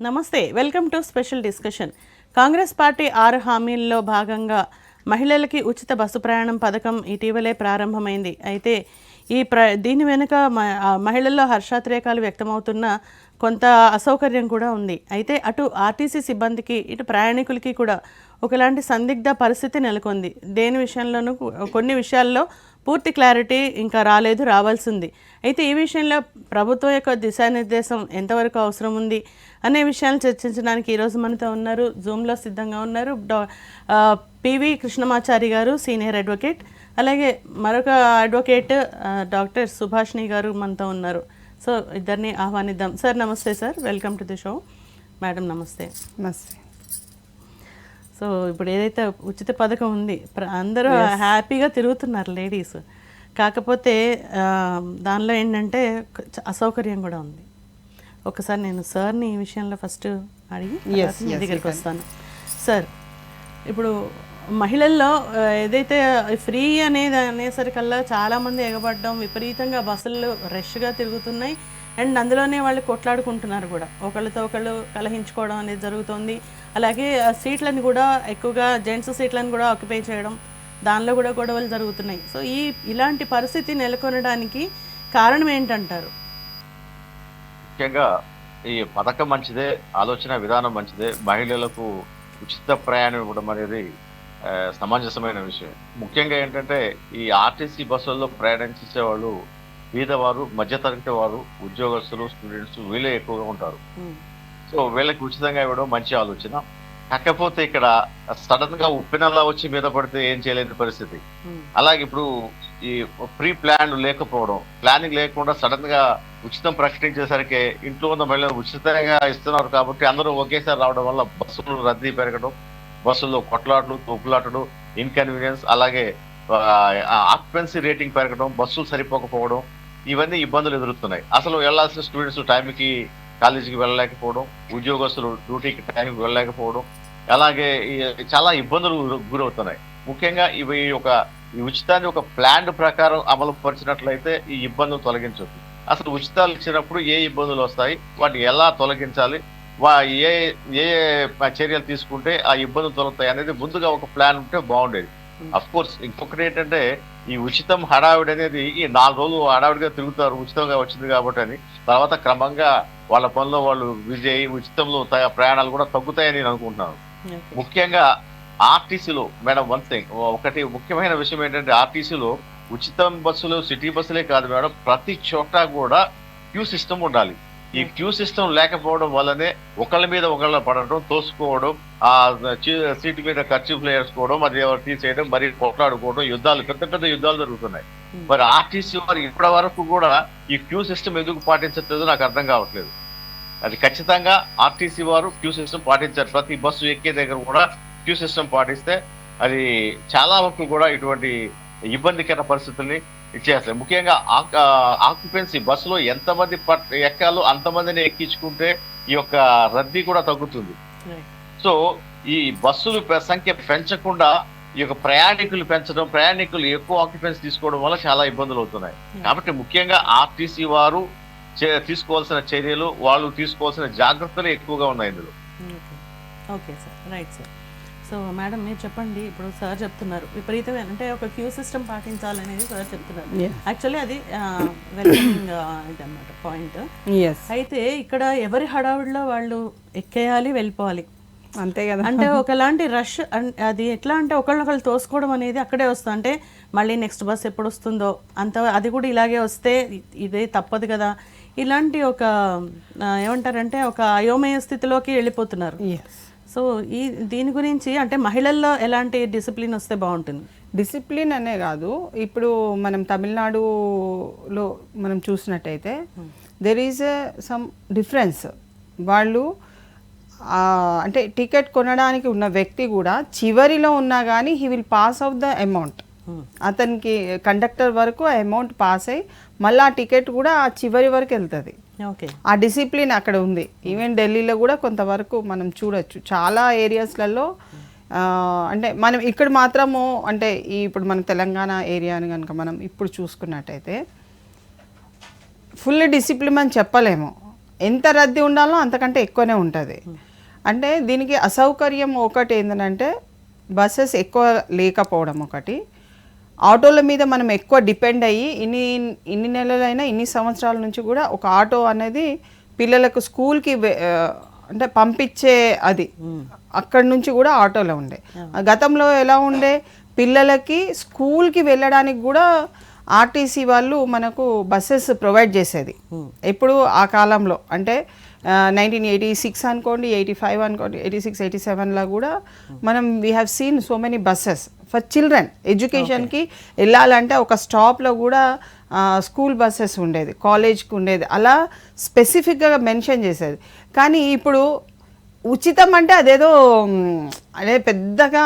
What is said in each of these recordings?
నమస్తే, welcome to special discussion. Congress party 6 హామీల్లో భాగంగా మహిళలకి ఉచిత బస్సు ప్రయాణం పథకం ఇటీవలే ప్రారంభమైంది. అయితే దీని వెనుక మహిళల్లో హర్షాతిరేకాలు వ్యక్తమవుతున్న కొంత అసౌకర్యం కూడా ఉంది. అయితే అటు ఆర్టీసీ సిబ్బందికి ఇటు ప్రయాణికులకి కూడా ఒకలాంటి సందిగ్ధ పరిస్థితి నెలకొంది. దేని విషయంలోనూ కొన్ని విషయాల్లో పూర్తి క్లారిటీ ఇంకా రావాల్సింది. అయితే ఈ విషయంలో ప్రభుత్వం యొక్క దిశానిర్దేశం ఎంతవరకు అవసరం ఉంది అనే విషయాలు చర్చించడానికి ఈరోజు మనతో ఉన్నారు, జూమ్లో సిద్ధంగా ఉన్నారు పివి కృష్ణమాచారి గారు, సీనియర్ అడ్వకేట్. అలాగే మరొక అడ్వకేట్ డాక్టర్ సుభాష్ని గారు మనతో ఉన్నారు. సో ఇద్దరిని ఆహ్వానిద్దాం. సార్ నమస్తే. Sir welcome to the show. Madam నమస్తే. నమస్తే. సో ఇప్పుడు ఏదైతే ఉచిత పథకం ఉంది, అందరూ హ్యాపీగా తిరుగుతున్నారు లేడీస్. కాకపోతే దానిలో ఏంటంటే అసౌకర్యం కూడా ఉంది. ఒకసారి నేను సార్ని ఈ విషయంలో ఫస్ట్ అడిగి మీ దగ్గరికి వస్తాను. సార్, ఇప్పుడు మహిళల్లో ఏదైతే ఫ్రీ అనేసరికల్లా చాలామంది ఎగబడడం, విపరీతంగా బస్సులు రష్గా తిరుగుతున్నాయి. అండ్ అందులోనే వాళ్ళు కొట్లాడుకుంటున్నారు కూడా, ఒకళ్ళతో ఒకళ్ళు కలహించుకోవడం అనేది జరుగుతుంది. అలాగే సీట్లను కూడా ఎక్కువగా జెంట్స్ సీట్లను కూడా ఆక్యుపై చేయడం, దానిలో కూడా గొడవలు జరుగుతున్నాయి. సో ఇలాంటి పరిస్థితి నెలకొనడానికి కారణం ఏంటంటారు? ముఖ్యంగా ఈ పథకం మంచిదే, ఆలోచన విధానం మంచిదే. మహిళలకు ఉచిత ప్రయాణం ఇవ్వడం అనేది సమంజసమైన విషయం. ముఖ్యంగా ఏంటంటే ఈ ఆర్టీసీ బస్సుల్లో ప్రయాణం చేసేవాళ్ళు పేదవారు, మధ్యతరగతి వారు, ఉద్యోగస్తులు, స్టూడెంట్స్ వీళ్ళే ఎక్కువగా ఉంటారు. సో వీళ్ళకి ఉచితంగా ఇవ్వడం మంచి ఆలోచన. కాకపోతే ఇక్కడ సడన్ గా ఉప్పెనల్లా వచ్చి మీద పడితే ఏం చేయలేని పరిస్థితి. అలాగే ఇప్పుడు ఈ ప్రీ ప్లాన్ లేకపోవడం, ప్లానింగ్ లేకుండా సడన్ గా ఉచితం ప్రకటించేసరికి ఇంట్లో ఉన్న మహిళలు ఉచితంగా ఇస్తున్నారు కాబట్టి అందరూ ఒకేసారి రావడం వల్ల బస్సులు రద్దీ పెరగడం, బస్సుల్లో కొట్లాటలు, తొక్కులాటలు, ఇన్కన్వీనియన్స్, అలాగే ఆక్యుపెన్సీ రేటింగ్ పెరగడం, బస్సులు సరిపోకపోవడం, ఇవన్నీ ఇబ్బందులు ఎదురుతున్నాయి. అసలు వెళ్లాల్సిన స్టూడెంట్స్ టైంకి కాలేజీకి వెళ్ళలేకపోవడం, ఉద్యోగస్తులు డ్యూటీకి టైంకి వెళ్ళలేకపోవడం, అలాగే చాలా ఇబ్బందులు గురవుతున్నాయి. ముఖ్యంగా ఈ ఉచితాన్ని ఒక ప్లాన్ ప్రకారం అమలు పరిచినట్లయితే ఈ ఇబ్బందులు తొలగించవచ్చు. అసలు ఉచితాలు ఇచ్చినప్పుడు ఏ ఇబ్బందులు వస్తాయి, వాటిని ఎలా తొలగించాలి, ఏ ఏ చర్యలు తీసుకుంటే ఆ ఇబ్బందులు తొలగుతాయి అనేది ముందుగా ఒక ప్లాన్ ఉంటే బాగుండేది. అఫ్ కోర్స్ ఇంకొకటి ఏంటంటే ఈ ఉచితం హడావిడి అనేది ఈ 4 రోజులు హడావిడిగా తిరుగుతారు, ఉచితంగా వచ్చింది కాబట్టి అని. తర్వాత క్రమంగా వాళ్ళ పనిలో వాళ్ళు విజయ్ ఉచితంలో ప్రయాణాలు కూడా తగ్గుతాయని నేను అనుకుంటున్నాను. ముఖ్యంగా ఆర్టీసీలో మేడం ఒకటి ముఖ్యమైన విషయం ఏంటంటే ఆర్టీసీలో ఉచితం బస్సులు, సిటీ బస్సులే కాదు మేడం, ప్రతి చోట కూడా క్యూ సిస్టమ్ ఉండాలి. ఈ క్యూ సిస్టమ్ లేకపోవడం వల్లనే ఒకళ్ళ మీద ఒకళ్ళ పడటం, తోసుకోవడం, ఆ సీటు మీద ఖర్చులు వేసుకోవడం, అది తీసేయడం, మరి కొట్లాడుకోవడం, పెద్ద పెద్ద యుద్ధాలు జరుగుతున్నాయి. మరి ఆర్టీసీ వారు ఇప్పటి వరకు కూడా ఈ క్యూ సిస్టమ్ ఎందుకు పాటించట్లేదు నాకు అర్థం కావట్లేదు. అది ఖచ్చితంగా ఆర్టీసీ వారు క్యూ సిస్టమ్ పాటించారు. ప్రతి బస్సు ఎక్కే దగ్గర కూడా క్యూ సిస్టమ్ పాటిస్తే అది చాలా వరకు కూడా ఇటువంటి ఇబ్బందికర పరిస్థితుల్ని ఇచ్చేస్తాయి. ముఖ్యంగా ఆక్యుపెన్సీ, బస్సులో ఎంతమంది ఎక్కాలో అంతమందిని ఎక్కించుకుంటే ఈ యొక్క రద్దీ కూడా తగ్గుతుంది. సో ఈ బస్సులు సంఖ్య పెంచకుండా ఈ యొక్క ప్రయాణికులు పెంచడం, ప్రయాణికులు ఎక్కువ ఆక్యుపెన్సీ తీసుకోవడం వల్ల చాలా ఇబ్బందులు అవుతున్నాయి. కాబట్టి ముఖ్యంగా ఆర్టీసీ వారు తీసుకోవాల్సిన చర్యలు, వాళ్ళు తీసుకోవాల్సిన జాగ్రత్తలు ఎక్కువగా ఉన్నాయి ఇందులో. Okay sir, right sir. So madam మీరు చెప్పండి. ఇప్పుడు సార్ చెప్తున్నారు విపరీతమైన అంటే ఒక క్యూ సిస్టమ్ పాటించాలనేది సార్ చెప్తున్నారు. యాక్చువల్లీ అది వెల్కమింగ్ ఇదన్నమాట పాయింట్. అయితే ఇక్కడ ఎవరి హడావుడిలో వాళ్ళు ఎక్కేయాలి, వెళ్ళిపోవాలి, అంతే కదా. అంటే ఒకలాంటి రష్, అది ఎట్లా అంటే ఒకళ్ళొకళ్ళు తోసుకోవడం అనేది అక్కడే వస్తుంది. అంటే మళ్ళీ నెక్స్ట్ బస్ ఎప్పుడు వస్తుందో అది కూడా ఇలాగే వస్తే ఇదే తప్పదు కదా. ఇలాంటి ఒక ఏమంటారంటే ఒక అయోమయ స్థితిలోకి వెళ్ళిపోతున్నారు. సో దీని గురించి అంటే మహిళల్లో ఎలాంటి డిసిప్లిన్ వస్తే బాగుంటుంది? డిసిప్లిన్ అనే కాదు, ఇప్పుడు మనం తమిళనాడులో మనం చూసినట్టయితే దెర్ ఈజ్ సమ్ డిఫరెన్స్. వాళ్ళు అంటే టికెట్ కొనడానికి ఉన్న వ్యక్తి కూడా చివరిలో ఉన్నా కానీ he will pass of the amount. అతనికి కండక్టర్ వరకు ఆ అమౌంట్ పాస్ అయ్యి మళ్ళీ ఆ టికెట్ కూడా ఆ చివరి వరకు వెళ్తుంది. ఆ డిసిప్లిన్ అక్కడ ఉంది. ఈవెన్ ఢిల్లీలో కూడా కొంతవరకు మనం చూడొచ్చు. చాలా ఏరియాస్లలో అంటే మనం ఇక్కడ మాత్రము అంటే ఇప్పుడు మన తెలంగాణ ఏరియాని కనుక మనం ఇప్పుడు చూసుకున్నట్టయితే ఫుల్ డిసిప్లిన్ అని చెప్పలేము. ఎంత రద్దీ ఉండాలో అంతకంటే ఎక్కువనే ఉంటుంది. అంటే దీనికి అసౌకర్యం ఒకటి ఏంటంటే బస్సెస్ ఎక్కువ లేకపోవడం ఒకటి, ఆటోల మీద మనం ఎక్కువ డిపెండ్ అయ్యి ఇన్ని నెలలైనా ఇన్ని సంవత్సరాల నుంచి కూడా ఒక ఆటో అనేది పిల్లలకు స్కూల్కి అంటే పంపించే అది అక్కడి నుంచి కూడా ఆటోలో ఉండే. గతంలో ఎలా ఉండే, పిల్లలకి స్కూల్కి వెళ్ళడానికి కూడా ఆర్టీసీ వాళ్ళు మనకు బస్సెస్ ప్రొవైడ్ చేసేది. ఎప్పుడు ఆ కాలంలో అంటే 1986 అనుకోండి, 85 అనుకోండి, 86, 87లో కూడా మనం we have seen so many buses for children. ఎడ్యుకేషన్కి వెళ్ళాలంటే ఒక స్టాప్లో కూడా స్కూల్ బస్సెస్ ఉండేది, కాలేజ్కి ఉండేది, అలా స్పెసిఫిక్గా మెన్షన్ చేసేది. కానీ ఇప్పుడు ఉచితం అంటే అదేదో అదే పెద్దగా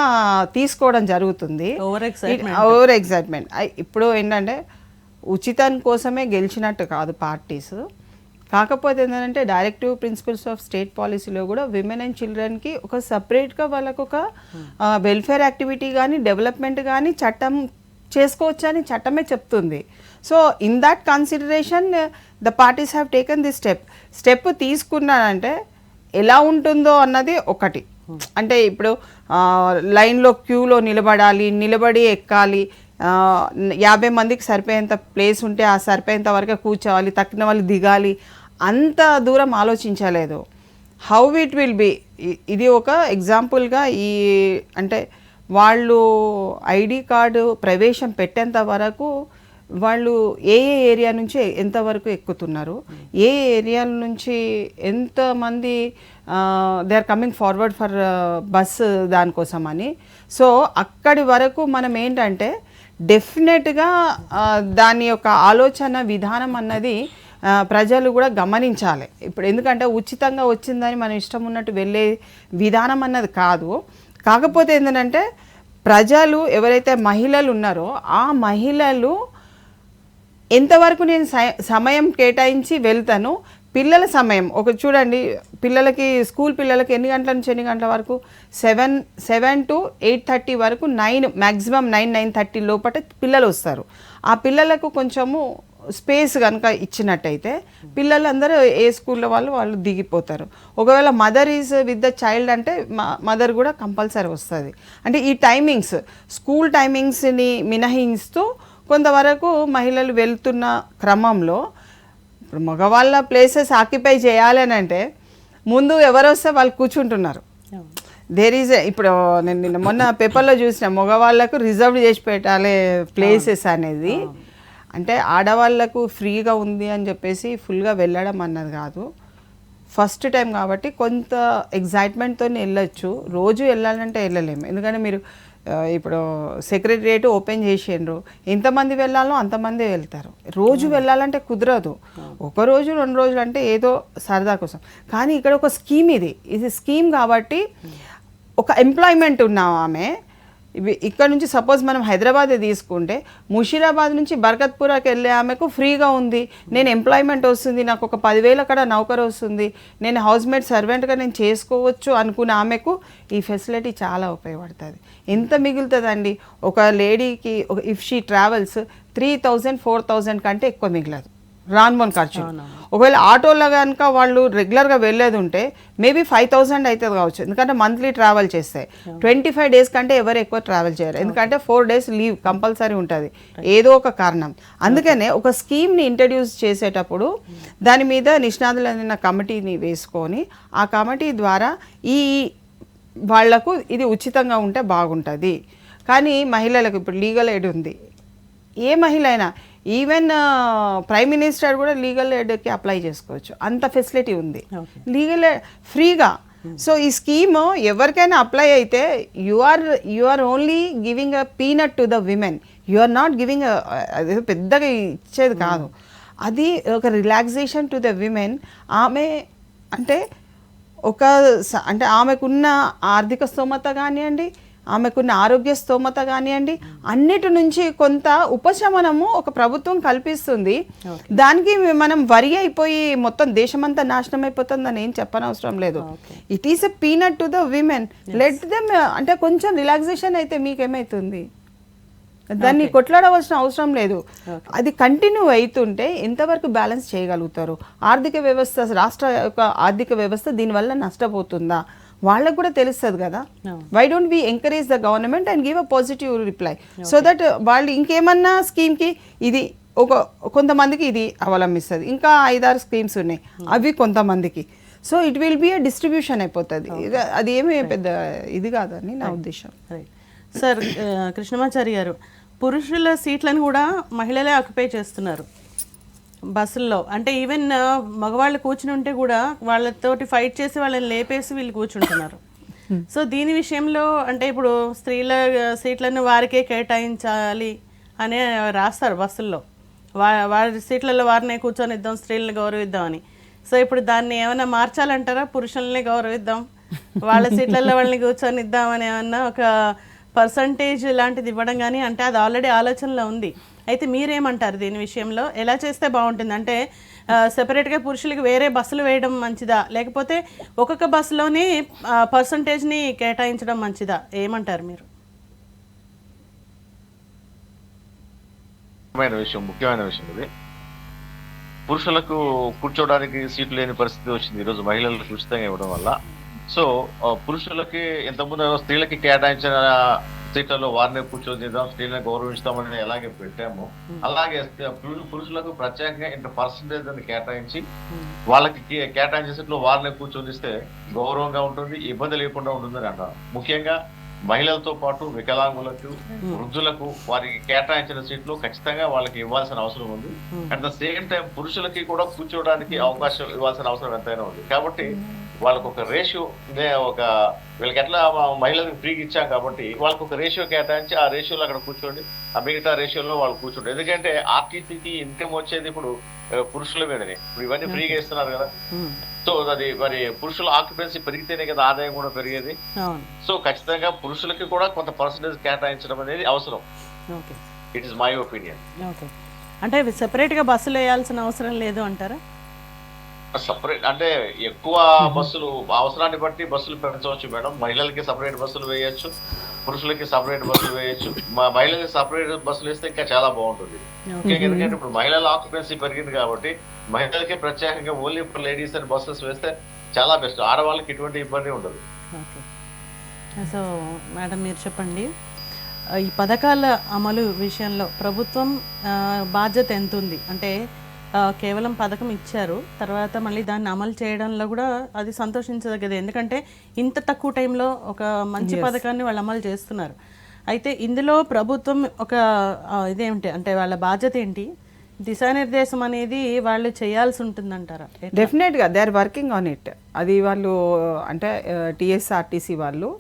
తీసుకోవడం జరుగుతుంది, ఓవర్ ఎగ్జైట్మెంట్. ఇప్పుడు ఏంటంటే ఉచితం కోసమే గెలిచినట్టు కాదు పార్టీస్. కాకపోతే ఏంటంటే డైరెక్టివ్ ప్రిన్సిపల్స్ ఆఫ్ స్టేట్ పాలసీలో కూడా విమెన్ అండ్ చిల్డ్రన్కి ఒక సపరేట్గా వాళ్ళకు ఒక వెల్ఫేర్ యాక్టివిటీ కానీ డెవలప్మెంట్ కానీ చట్టం చేసుకోవచ్చు అని చట్టమే చెప్తుంది. So in that consideration the parties have taken this step తీసుకున్నానంటే ఎలా ఉంటుందో అన్నది ఒకటి. అంటే ఇప్పుడు లైన్లో క్యూలో నిలబడి ఎక్కాలి, 50 మందికి సరిపోయేంత ప్లేస్ ఉంటే ఆ సరిపోయేంత వరకే కూర్చోవాలి, తక్కిన వాళ్ళు దిగాలి, అంత దూరం ఆలోచించలేదు. హౌ ఇట్ విల్ బి, ఇది ఒక ఎగ్జాంపుల్గా అంటే వాళ్ళు ఐడి కార్డు ప్రవేశం పెట్టేంత వరకు వాళ్ళు ఏ ఏరియా నుంచి ఎంతవరకు ఎక్కుతున్నారు, ఏ ఏరియాల నుంచి ఎంతమంది they are coming forward for bus దానికోసం అని. సో అక్కడి వరకు మనం ఏంటంటే డెఫినెట్గా దాని యొక్క ఆలోచన విధానం అన్నది ప్రజలు కూడా గమనించాలి. ఇప్పుడు ఎందుకంటే ఉచితంగా వచ్చిందని మనం ఇష్టం ఉన్నట్టు వెళ్ళే విధానం అన్నది కాదు. కాకపోతే ఏంటంటే ప్రజలు ఎవరైతే మహిళలు ఉన్నారో ఆ మహిళలు ఎంతవరకు నేను సమయం కేటాయించి వెళ్తాను, పిల్లల సమయం ఒక చూడండి, పిల్లలకి స్కూల్ పిల్లలకి ఎన్ని గంటల నుంచి ఎన్ని గంటల వరకు 7 to 8:30 వరకు, 9 మ్యాక్సిమం 9:30 లోపల పిల్లలు వస్తారు. ఆ పిల్లలకు కొంచెము స్పేస్ కనుక ఇచ్చినట్టయితే పిల్లలందరూ ఏ స్కూల్లో వాళ్ళు దిగిపోతారు. ఒకవేళ mother is with the child అంటే మదర్ కూడా కంపల్సరీ వస్తుంది. అంటే ఈ టైమింగ్స్ స్కూల్ టైమింగ్స్ని మినహాయిస్తూ కొంతవరకు మహిళలు వెళ్తున్న క్రమంలో ఇప్పుడు మగవాళ్ళ ప్లేసెస్ ఆక్యుపై చేయాలని అంటే ముందు ఎవరు వస్తే వాళ్ళు కూర్చుంటున్నారు. దేర్ ఈజ్ ఇప్పుడు నేను నిన్న మొన్న పేపర్లో చూసిన మగవాళ్ళకు రిజర్వ్ చేసి పెట్టాలి ప్లేసెస్ అనేది. అంటే ఆడవాళ్ళకు ఫ్రీగా ఉంది అని చెప్పేసి ఫుల్గా వెళ్ళడం అన్నది కాదు. ఫస్ట్ టైం కాబట్టి కొంత ఎగ్జైట్మెంట్తో వెళ్ళొచ్చు. రోజు వెళ్ళాలంటే వెళ్ళలేము, ఎందుకంటే మీరు ఇప్పుడు సెక్రటరియట్ ఓపెన్ చేసిండ్రు, ఎంతమంది వెళ్ళాలో అంతమంది వెళ్తారు. రోజు వెళ్ళాలంటే కుదరదు, ఒక రోజు 2 రోజులు అంటే ఏదో సరదా కోసం. కానీ ఇక్కడ ఒక స్కీమ్, ఇది స్కీమ్ కాబట్టి ఒక ఎంప్లాయ్మెంట్ ఉన్న ఆమె ఇక్కడ నుంచి సపోజ్ మనం హైదరాబాదే తీసుకుంటే ముషీరాబాద్ నుంచి బర్కత్పురాకి వెళ్ళే ఆమెకు ఫ్రీగా ఉంది, నేను ఎంప్లాయ్మెంట్ వస్తుంది, నాకు ఒక 10,000 అక్కడ నౌకరు వస్తుంది, నేను హౌస్ మేడ్ సర్వెంట్గా నేను చేసుకోవచ్చు అనుకున్న ఆమెకు ఈ ఫెసిలిటీ చాలా ఉపయోగపడుతుంది. ఎంత మిగులుతుందండి ఒక లేడీకి? ఇఫ్ షీ ట్రావెల్స్ 3,000-4,000 కంటే ఎక్కువ మిగలదు రాన్మోన్ ఖర్చు. ఒకవేళ ఆటోలో కనుక వాళ్ళు రెగ్యులర్గా వెళ్ళేది ఉంటే మేబీ 5,000 అవుతుంది కావచ్చు, ఎందుకంటే మంత్లీ ట్రావెల్ చేస్తే. 25 డేస్ కంటే ఎవరు ఎక్కువ ట్రావెల్ చేయరు, ఎందుకంటే 4 days లీవ్ కంపల్సరీ ఉంటుంది ఏదో ఒక కారణం. అందుకనే ఒక స్కీమ్ని ఇంట్రడ్యూస్ చేసేటప్పుడు దాని మీద నిష్ణాతులైన కమిటీని వేసుకొని ఆ కమిటీ ద్వారా ఈ వాళ్లకు ఇది ఉచితంగా ఉంటే బాగుంటుంది. కానీ మహిళలకు ఇప్పుడు లీగల్ ఎయిడ్ ఉంది, ఏ మహిళ అయినా, ఈవెన్ ప్రైమ్ మినిస్టర్ కూడా లీగల్ ఎయిడ్కి అప్లై చేసుకోవచ్చు, అంత ఫెసిలిటీ ఉంది లీగల్ ఎయిడ్ ఫ్రీగా. సో ఈ స్కీమ్ ఎవరికైనా అప్లై అయితే you are only giving a peanut to the women, you are not giving అది పెద్దగా ఇచ్చేది కాదు, అది ఒక రిలాక్సేషన్ టు ద విమెన్. ఆమె అంటే అంటే ఆమెకున్న ఆర్థిక స్తోమత కానివ్వండి, ఆమెకున్న ఆరోగ్య స్తోమత కానివ్వండి, అన్నిటి నుంచి కొంత ఉపశమనము ఒక ప్రభుత్వం కల్పిస్తుంది. దానికి మనం వరి అయిపోయి మొత్తం దేశమంతా నాశనం అయిపోతుందని ఏం చెప్పనవసరం లేదు. It is a peanut to the women, let them. అంటే కొంచెం రిలాక్సేషన్ అయితే మీకేమవుతుంది? దాన్ని కొట్లాడవలసిన అవసరం లేదు. అది కంటిన్యూ అవుతుంటే ఎంతవరకు బ్యాలెన్స్ చేయగలుగుతారు? ఆర్థిక వ్యవస్థ, రాష్ట్ర యొక్క ఆర్థిక వ్యవస్థ దీనివల్ల నష్టపోతుందా వాళ్ళకు కూడా తెలుస్తుంది కదా. Why don't we encourage the government and give a positive reply so that వాళ్ళు ఇంకేమన్నా స్కీమ్కి ఇది కొంతమందికి ఇది అవలంబిస్తుంది, ఇంకా 5-6 స్కీమ్స్ ఉన్నాయి అవి కొంతమందికి. So it will be a distribution అయిపోతుంది. అది ఏమి పెద్ద ఇది కాదని నా ఉద్దేశం. సార్ కృష్ణమాచారి గారు, పురుషుల సీట్లను కూడా మహిళలే ఆక్యుపై చేస్తున్నారు బస్సుల్లో. అంటే ఈవెన్ మగవాళ్ళు కూర్చుని ఉంటే కూడా వాళ్ళతోటి ఫైట్ చేసి వాళ్ళని లేపేసి వీళ్ళు కూర్చుంటున్నారు. సో దీని విషయంలో అంటే ఇప్పుడు స్త్రీల సీట్లను వారికే కేటాయించాలి అనే రాస్తారు బస్సుల్లో, వారి సీట్లలో వారినే కూర్చొనిద్దాం, స్త్రీలను గౌరవిద్దాం అని. సో ఇప్పుడు దాన్ని ఏమైనా మార్చాలంటారా? పురుషుల్ని గౌరవిద్దాం, వాళ్ళ సీట్లలో వాళ్ళని కూర్చొనిద్దాం అని ఏమన్నా ఒక పర్సంటేజ్ లాంటిది ఇవ్వడం కానీ, అంటే అది ఆల్రెడీ ఆలోచనలో ఉంది. అయితే మీరేమంటారు దీని విషయంలో? ఎలా చేస్తే బాగుంటుంది? అంటే సెపరేట్గా పురుషులకి వేరే బస్సులు వేయడం మంచిదా, లేకపోతే ఒక్కొక్క బస్సులోనే పర్సంటేజ్ని కేటాయించడం మంచిదా? ఏమంటారు మీరు? ముఖ్యమైన విషయం ఇది. పురుషులకు కూర్చోవడానికి సీట్లు లేని పరిస్థితి వచ్చింది ఈరోజు మహిళలకు ఉచితంగా ఇవ్వడం వల్ల. సో పురుషులకి ఇంతకుముందు స్త్రీలకి కేటాయించిన సీట్లలో వారిని కూర్చొనిద్దాం, స్త్రీలను గౌరవిస్తామని ఎలాగే పెట్టాము, అలాగే పురుషులకు ప్రత్యేకంగా ఇంత పర్సంటేజ్ అని కేటాయించి వాళ్ళకి కేటాయించిన సీట్లో వారిని కూర్చొనిస్తే గౌరవంగా ఉంటుంది, ఇబ్బంది లేకుండా ఉంటుందని అంటారు. ముఖ్యంగా మహిళలతో పాటు వికలాంగులకు, వృద్ధులకు వారికి కేటాయించిన సీట్లు ఖచ్చితంగా వాళ్ళకి ఇవ్వాల్సిన అవసరం ఉంది. అట్ ద సేమ్ టైం పురుషులకి కూడా కూర్చోవడానికి అవకాశం ఇవ్వాల్సిన అవసరం ఎంతైనా ఉంది. కాబట్టి వాళ్ళకు ఒక రేషియో, వీళ్ళకి ఎట్లా మహిళలకు ఫ్రీగా ఇచ్చాం కాబట్టి వాళ్ళకి ఒక రేషియో కేటాయించి ఆ రేషియోలో అక్కడ కూర్చోండి, ఆ మిగతా రేషియోలో వాళ్ళు కూర్చోండి. ఎందుకంటే ఆర్టీసీకి ఇన్కమ్ వచ్చేది ఇప్పుడు పురుషుల మీదనే. ఇప్పుడు ఇవన్నీ ఫ్రీగా ఇస్తున్నారు కదా. సో అది మరి పురుషుల ఆక్యుపెన్సీ పెరిగితేనే కదా ఆదాయం కూడా పెరిగేది. సో ఖచ్చితంగా పురుషులకి కూడా కొంత పర్సంటేజ్ కేటాయించడం అనేది అవసరం. It is my opinion. అంటే సెపరేట్గా బస్సులు వేయాల్సిన అవసరం లేదు అంటారా? సపరేట్ అంటే ఎక్కువ బస్సులు అవసరాన్ని బట్టి బస్సులు పెంచవచ్చు మేడం. మహిళలకి సపరేట్ బస్సులు వేయచ్చు, పురుషులకి సపరేట్ బస్సులు వేయచ్చు. మహిళలకి సపరేట్ బస్సులు వేస్తే ఇంకా చాలా బాగుంటుంది. ఎందుకంటే ఇప్పుడు మహిళల ఆక్యుపెన్సీ పెరిగింది కాబట్టి మహిళలకి ప్రత్యేకంగా ఓన్లీ ఫర్ లేడీస్ అని బస్సెస్ వేస్తే చాలా బెస్ట్. ఆడవాళ్ళకి ఎటువంటి ఇబ్బంది ఉండదు. సో మేడం మీరు చెప్పండి, ఈ పథకాల అమలు విషయంలో ప్రభుత్వం బాధ్యత ఎంత ఉంది? అంటే కేవలం పథకం ఇచ్చారు, తర్వాత మళ్ళీ దాన్ని అమలు చేయడంలో కూడా అది సంతోషించదగ్గది. ఎందుకంటే ఇంత తక్కువ టైంలో ఒక మంచి పథకాన్ని వాళ్ళు అమలు చేస్తున్నారు. అయితే ఇందులో ప్రభుత్వం ఒక ఇదేమిటి అంటే వాళ్ళ బాధ్యత ఏంటి? దిశానిర్దేశం అనేది వాళ్ళు చేయాల్సి ఉంటుందంటారా? డెఫినెట్గా they are working on it. అది వాళ్ళు అంటే టీఎస్ఆర్టీసీ వాళ్ళు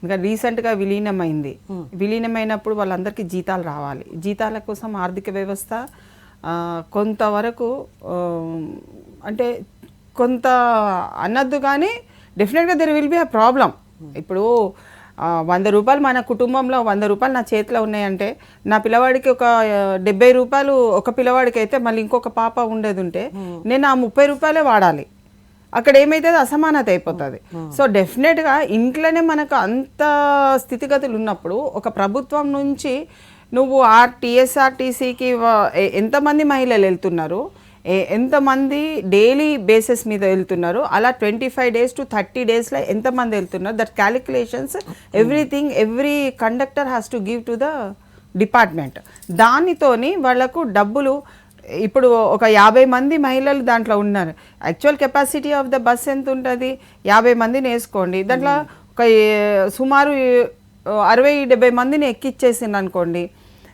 ఇంకా రీసెంట్గా విలీనమైనప్పుడు వాళ్ళందరికీ జీతాలు రావాలి. జీతాల కోసం ఆర్థిక వ్యవస్థ కొంతవరకు అంటే కొంత అనద్దు, కానీ డెఫినెట్గా there will be a problem. ఇప్పుడు 100 రూపాయలు మన కుటుంబంలో 100 రూపాయలు నా చేతిలో ఉన్నాయంటే నా పిల్లవాడికి ఒక 70 రూపాయలు ఒక పిల్లవాడికి అయితే మళ్ళీ ఇంకొక పాప ఉండేది ఉంటే నేను ఆ 30 రూపాయలే వాడాలి. అక్కడ ఏమైతుంది, అసమానత అయిపోతుంది. సో డెఫినెట్గా ఇంట్లోనే మనకు అంత స్థితిగతులు ఉన్నప్పుడు ఒక ప్రభుత్వం నుంచి నువ్వు టీఎస్ఆర్టీసీకి ఎంతమంది మహిళలు వెళ్తున్నారు, ఎంతమంది డైలీ బేసిస్ మీద వెళ్తున్నారు, అలా 25 days to 30 daysలో ఎంతమంది వెళ్తున్నారు, that calculations everything every conductor has to give to the department. దానితోని వాళ్ళకు డబ్బులు ఇప్పుడు ఒక 50 మంది మహిళలు దాంట్లో ఉన్నారు. Actual capacity of the bus ఎంత ఉంటుంది, 50 మందిని వేసుకోండి, దాంట్లో ఒక సుమారు 60-70 మందిని ఎక్కిచ్చేసింది అనుకోండి.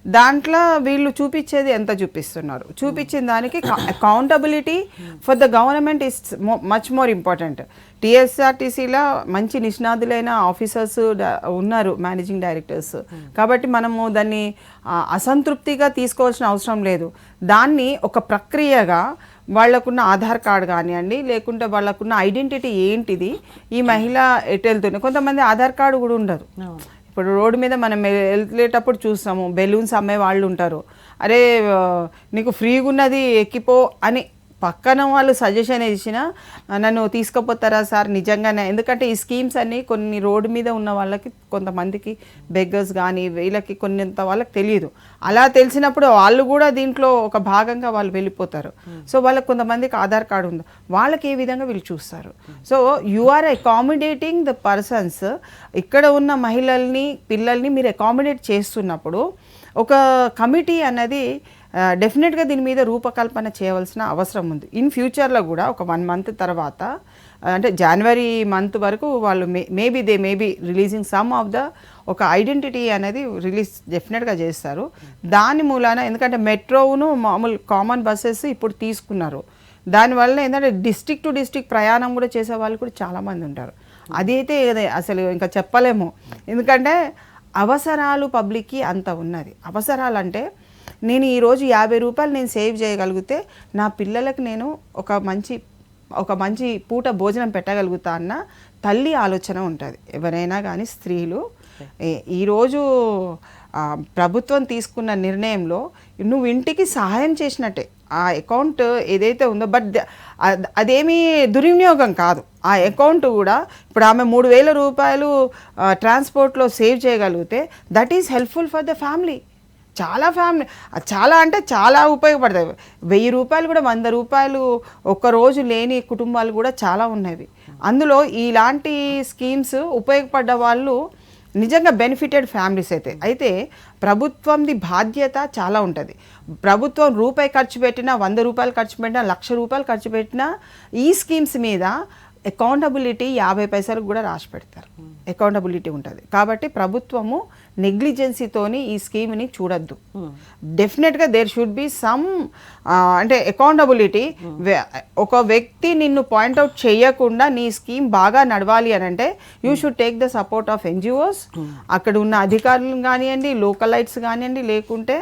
దాంట్లో వీళ్ళు చూపించేది ఎంత చూపిస్తున్నారు, చూపించిన దానికి accountability for the government is much more important. టీఎస్ఆర్టీసీలో మంచి నిష్ణాతులైన ఆఫీసర్స్ ఉన్నారు, మేనేజింగ్ డైరెక్టర్స్. కాబట్టి మనము దాన్ని అసంతృప్తిగా తీసుకోవాల్సిన అవసరం లేదు. దాన్ని ఒక ప్రక్రియగా వాళ్ళకున్న ఆధార్ కార్డు కానివ్వండి, లేకుంటే వాళ్ళకున్న ఐడెంటిటీ ఏంటిది, ఈ మహిళ ఎటు వెళ్తుంది. కొంతమంది ఆధార్ కార్డు కూడా ఉండదు. ఇప్పుడు రోడ్డు మీద మనం వెళ్ళేటప్పుడు చూస్తాము, బెలూన్స్ అమ్మే వాళ్ళు ఉంటారు. అరే నీకు ఫ్రీగా ఉన్నది ఎక్కిపో అని పక్కన వాళ్ళు సజెషన్ ఇచ్చినా నన్ను తీసుకుపోతారా సార్ నిజంగానే, ఎందుకంటే ఈ స్కీమ్స్ అన్నీ కొన్ని రోడ్డు మీద ఉన్న వాళ్ళకి కొంతమందికి బెగ్గర్స్ కానీ వీళ్ళకి కొంత వాళ్ళకి తెలియదు. అలా తెలిసినప్పుడు వాళ్ళు కూడా దీంట్లో ఒక భాగంగా వాళ్ళు వెళ్ళిపోతారు. సో వాళ్ళకి కొంతమందికి ఆధార్ కార్డు ఉంది, వాళ్ళకి ఏ విధంగా వీళ్ళు చూస్తారు. So you are accommodating the persons. ఇక్కడ ఉన్న మహిళల్ని పిల్లల్ని మీరు అకామిడేట్ చేస్తున్నప్పుడు ఒక కమిటీ అన్నది డెఫినెట్గా దీని మీద రూపకల్పన చేయవలసిన అవసరం ఉంది. ఇన్ ఫ్యూచర్లో కూడా ఒక 1 month తర్వాత, అంటే జనవరి మంత్ వరకు వాళ్ళు maybe they maybe releasing some of the ఒక ఐడెంటిటీ అనేది రిలీజ్ డెఫినెట్గా చేస్తారు. దాని మూలాన ఎందుకంటే మెట్రోను మామూలు కామన్ బస్సెస్ ఇప్పుడు తీసుకున్నారు. దానివల్ల ఏంటంటే డిస్ట్రిక్ట్ టు డిస్ట్రిక్ట్ ప్రయాణం కూడా చేసే వాళ్ళు కూడా చాలామంది ఉంటారు. అదైతే అసలు ఇంకా చెప్పలేము. ఎందుకంటే అవసరాలు పబ్లిక్కి అంత ఉన్నది. అవసరాలు అంటే నేను ఈరోజు 50 రూపాయలు నేను సేవ్ చేయగలిగితే నా పిల్లలకు నేను ఒక మంచి పూట భోజనం పెట్టగలుగుతా అన్న తల్లి ఆలోచన ఉంటుంది ఎవరైనా కానీ. స్త్రీలు ఈరోజు ప్రభుత్వం తీసుకున్న నిర్ణయంలో నువ్వు ఇంటికి సహాయం చేసినట్టే. ఆ అకౌంట్ ఏదైతే ఉందో, బట్ అదేమీ దుర్వినియోగం కాదు. ఆ అకౌంట్ కూడా ఇప్పుడు ఆమె 3,000 రూపాయలు ట్రాన్స్పోర్ట్లో సేవ్ చేయగలిగితే that is helpful for the family. చాలా అంటే చాలా ఉపయోగపడతాయి. 1,000 రూపాయలు కూడా 100 రూపాయలు ఒక్కరోజు లేని కుటుంబాలు కూడా చాలా ఉన్నవి. అందులో ఇలాంటి స్కీమ్స్ ఉపయోగపడ్డ వాళ్ళు నిజంగా బెనిఫిటెడ్ ఫ్యామిలీస్ అయితే ప్రభుత్వంది బాధ్యత చాలా ఉంటుంది. ప్రభుత్వం రూపాయి ఖర్చు పెట్టినా, 100 రూపాయలు ఖర్చు పెట్టినా, 1,00,000 రూపాయలు ఖర్చు పెట్టినా ఈ స్కీమ్స్ మీద అకౌంటబిలిటీ 50 పైసలకు కూడా రాసి పెడతారు. అకౌంటబిలిటీ ఉంటుంది. కాబట్టి ప్రభుత్వము నెగ్లిజెన్సీతోని ఈ స్కీమ్ని చూడొద్దు. డెఫినెట్గా దేర్ షుడ్ బి సమ్ అంటే అకౌంటబిలిటీ. ఒక వ్యక్తి నిన్ను పాయింట్అవుట్ చేయకుండా నీ స్కీమ్ బాగా నడవాలి అని అంటే you should take the support of NGOs. అక్కడ ఉన్న అధికారులు కానివ్వండి, లోకలైట్స్ కానివ్వండి, లేకుంటే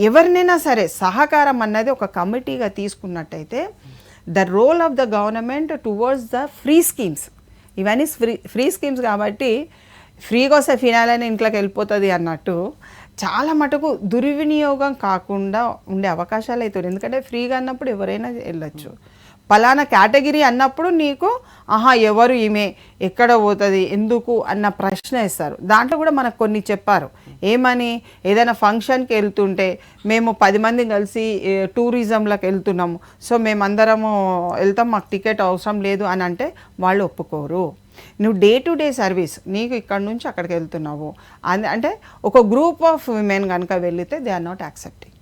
ఎవరినైనా సరే సహకారం అన్నది ఒక కమిటీగా తీసుకున్నట్టయితే the role of the government towards the free schemes. ఇవన్నీ ఫ్రీ స్కీమ్స్ కాబట్టి ఫ్రీగా వస్తే ఫినాలని ఇంట్లోకి వెళ్ళిపోతుంది అన్నట్టు చాలా మటుకు దుర్వినియోగం కాకుండా ఉండే అవకాశాలు అవుతాయి. ఎందుకంటే ఫ్రీగా అన్నప్పుడు ఎవరైనా వెళ్ళొచ్చు. పలానా కేటగిరీ అన్నప్పుడు నీకు ఎవరు ఈమె, ఎక్కడ పోతుంది, ఎందుకు అన్న ప్రశ్న ఇస్తారు. దాంట్లో కూడా మనకు కొన్ని చెప్పారు. ఏమని, ఏదైనా ఫంక్షన్కి వెళ్తుంటే మేము 10 మంది కలిసి టూరిజంలోకి వెళ్తున్నాము, సో మేమందరము వెళ్తాం, మాకు టికెట్ అవసరం లేదు అని అంటే వాళ్ళు ఒప్పుకోరు. నువ్వు డే టు డే సర్వీస్, నీకు ఇక్కడ నుంచి అక్కడికి వెళ్తున్నావు అంటే ఒక గ్రూప్ ఆఫ్ విమెన్ కనుక వెళితే దే ఆర్ నాట్ యాక్సెప్టింగ్.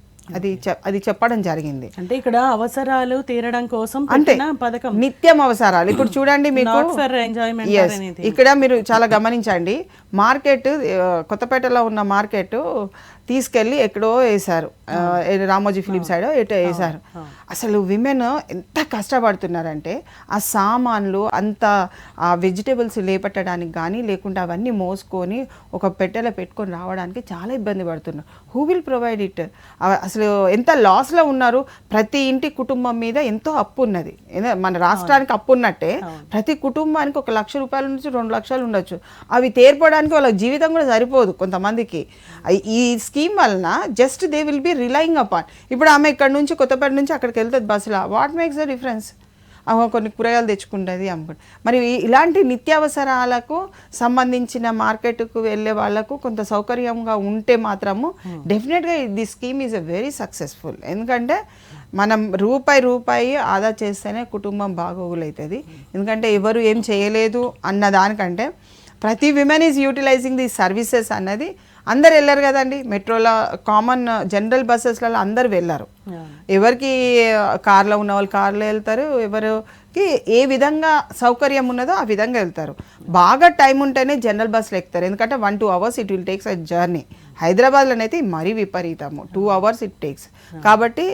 అది చెప్పడం జరిగింది. అంటే ఇక్కడ అవసరాలు తీరడం కోసం అంతే పథకం, నిత్యం అవసరాలు. ఇప్పుడు చూడండి మీకు ఇక్కడ మీరు చాలా గమనించండి, మార్కెట్ కొత్తపేటలో ఉన్న మార్కెట్ తీసుకెళ్ళి ఎక్కడో వేశారు, రామోజీ ఫిలిం సైడ్ ఎటో వేశారు. అసలు విమెన్ ఎంత కష్టపడుతున్నారంటే ఆ సామాన్లు అంత ఆ వెజిటేబుల్స్ లేపట్టడానికి కానీ, లేకుంటే అవన్నీ మోసుకొని ఒక పెట్టెలో పెట్టుకొని రావడానికి చాలా ఇబ్బంది పడుతున్నారు. Who will provide it? అసలు ఎంత లాస్లో ఉన్నారు. ప్రతి ఇంటి కుటుంబం మీద ఎంతో అప్పు ఉన్నది. మన రాష్ట్రానికి అప్పు ఉన్నట్టే ప్రతి కుటుంబానికి 1,00,000 రూపాయల నుంచి 2 లక్షలు ఉండొచ్చు. అవి తీర్పడానికి వాళ్ళ జీవితం కూడా సరిపోదు కొంతమందికి. ఈ స్కీమ్ వలన just they will be relying upon. ఇప్పుడు ఆమె ఇక్కడ నుంచి కొత్తపేట నుంచి అక్కడికి వెళ్తుంది బస్సులో, వాట్ మేక్స్ ద డిఫరెన్స్? కొన్ని కూరగాయలు తెచ్చుకుంటుంది, అమ్ముకుంటుంది. మరి ఇలాంటి నిత్యావసరాలకు సంబంధించిన మార్కెట్కు వెళ్ళే వాళ్ళకు కొంత సౌకర్యంగా ఉంటే మాత్రము డెఫినెట్గా this scheme is a very successful. ఎందుకంటే మనం రూపాయి ఆదా చేస్తేనే కుటుంబం బాగోగులవుతుంది. ఎందుకంటే ఎవరు ఏం చేయలేదు అన్న దానికంటే ప్రతి women is utilizing the services అన్నది. అందరు వెళ్ళారు కదండి, మెట్రోలో కామన్ జనరల్ బస్సెస్లలో అందరు వెళ్ళారు. ఎవరికి కార్లో ఉన్న వాళ్ళు కార్లో వెళ్తారు, ఎవరికి ఏ విధంగా సౌకర్యం ఉన్నదో ఆ విధంగా వెళ్తారు. బాగా టైం ఉంటేనే జనరల్ బస్సులు ఎక్కుతారు. ఎందుకంటే 1-2 hours it will takes a journey. హైదరాబాద్లోనైతే మరీ విపరీతము, 2 hours ఇట్ టేక్స్. కాబట్టి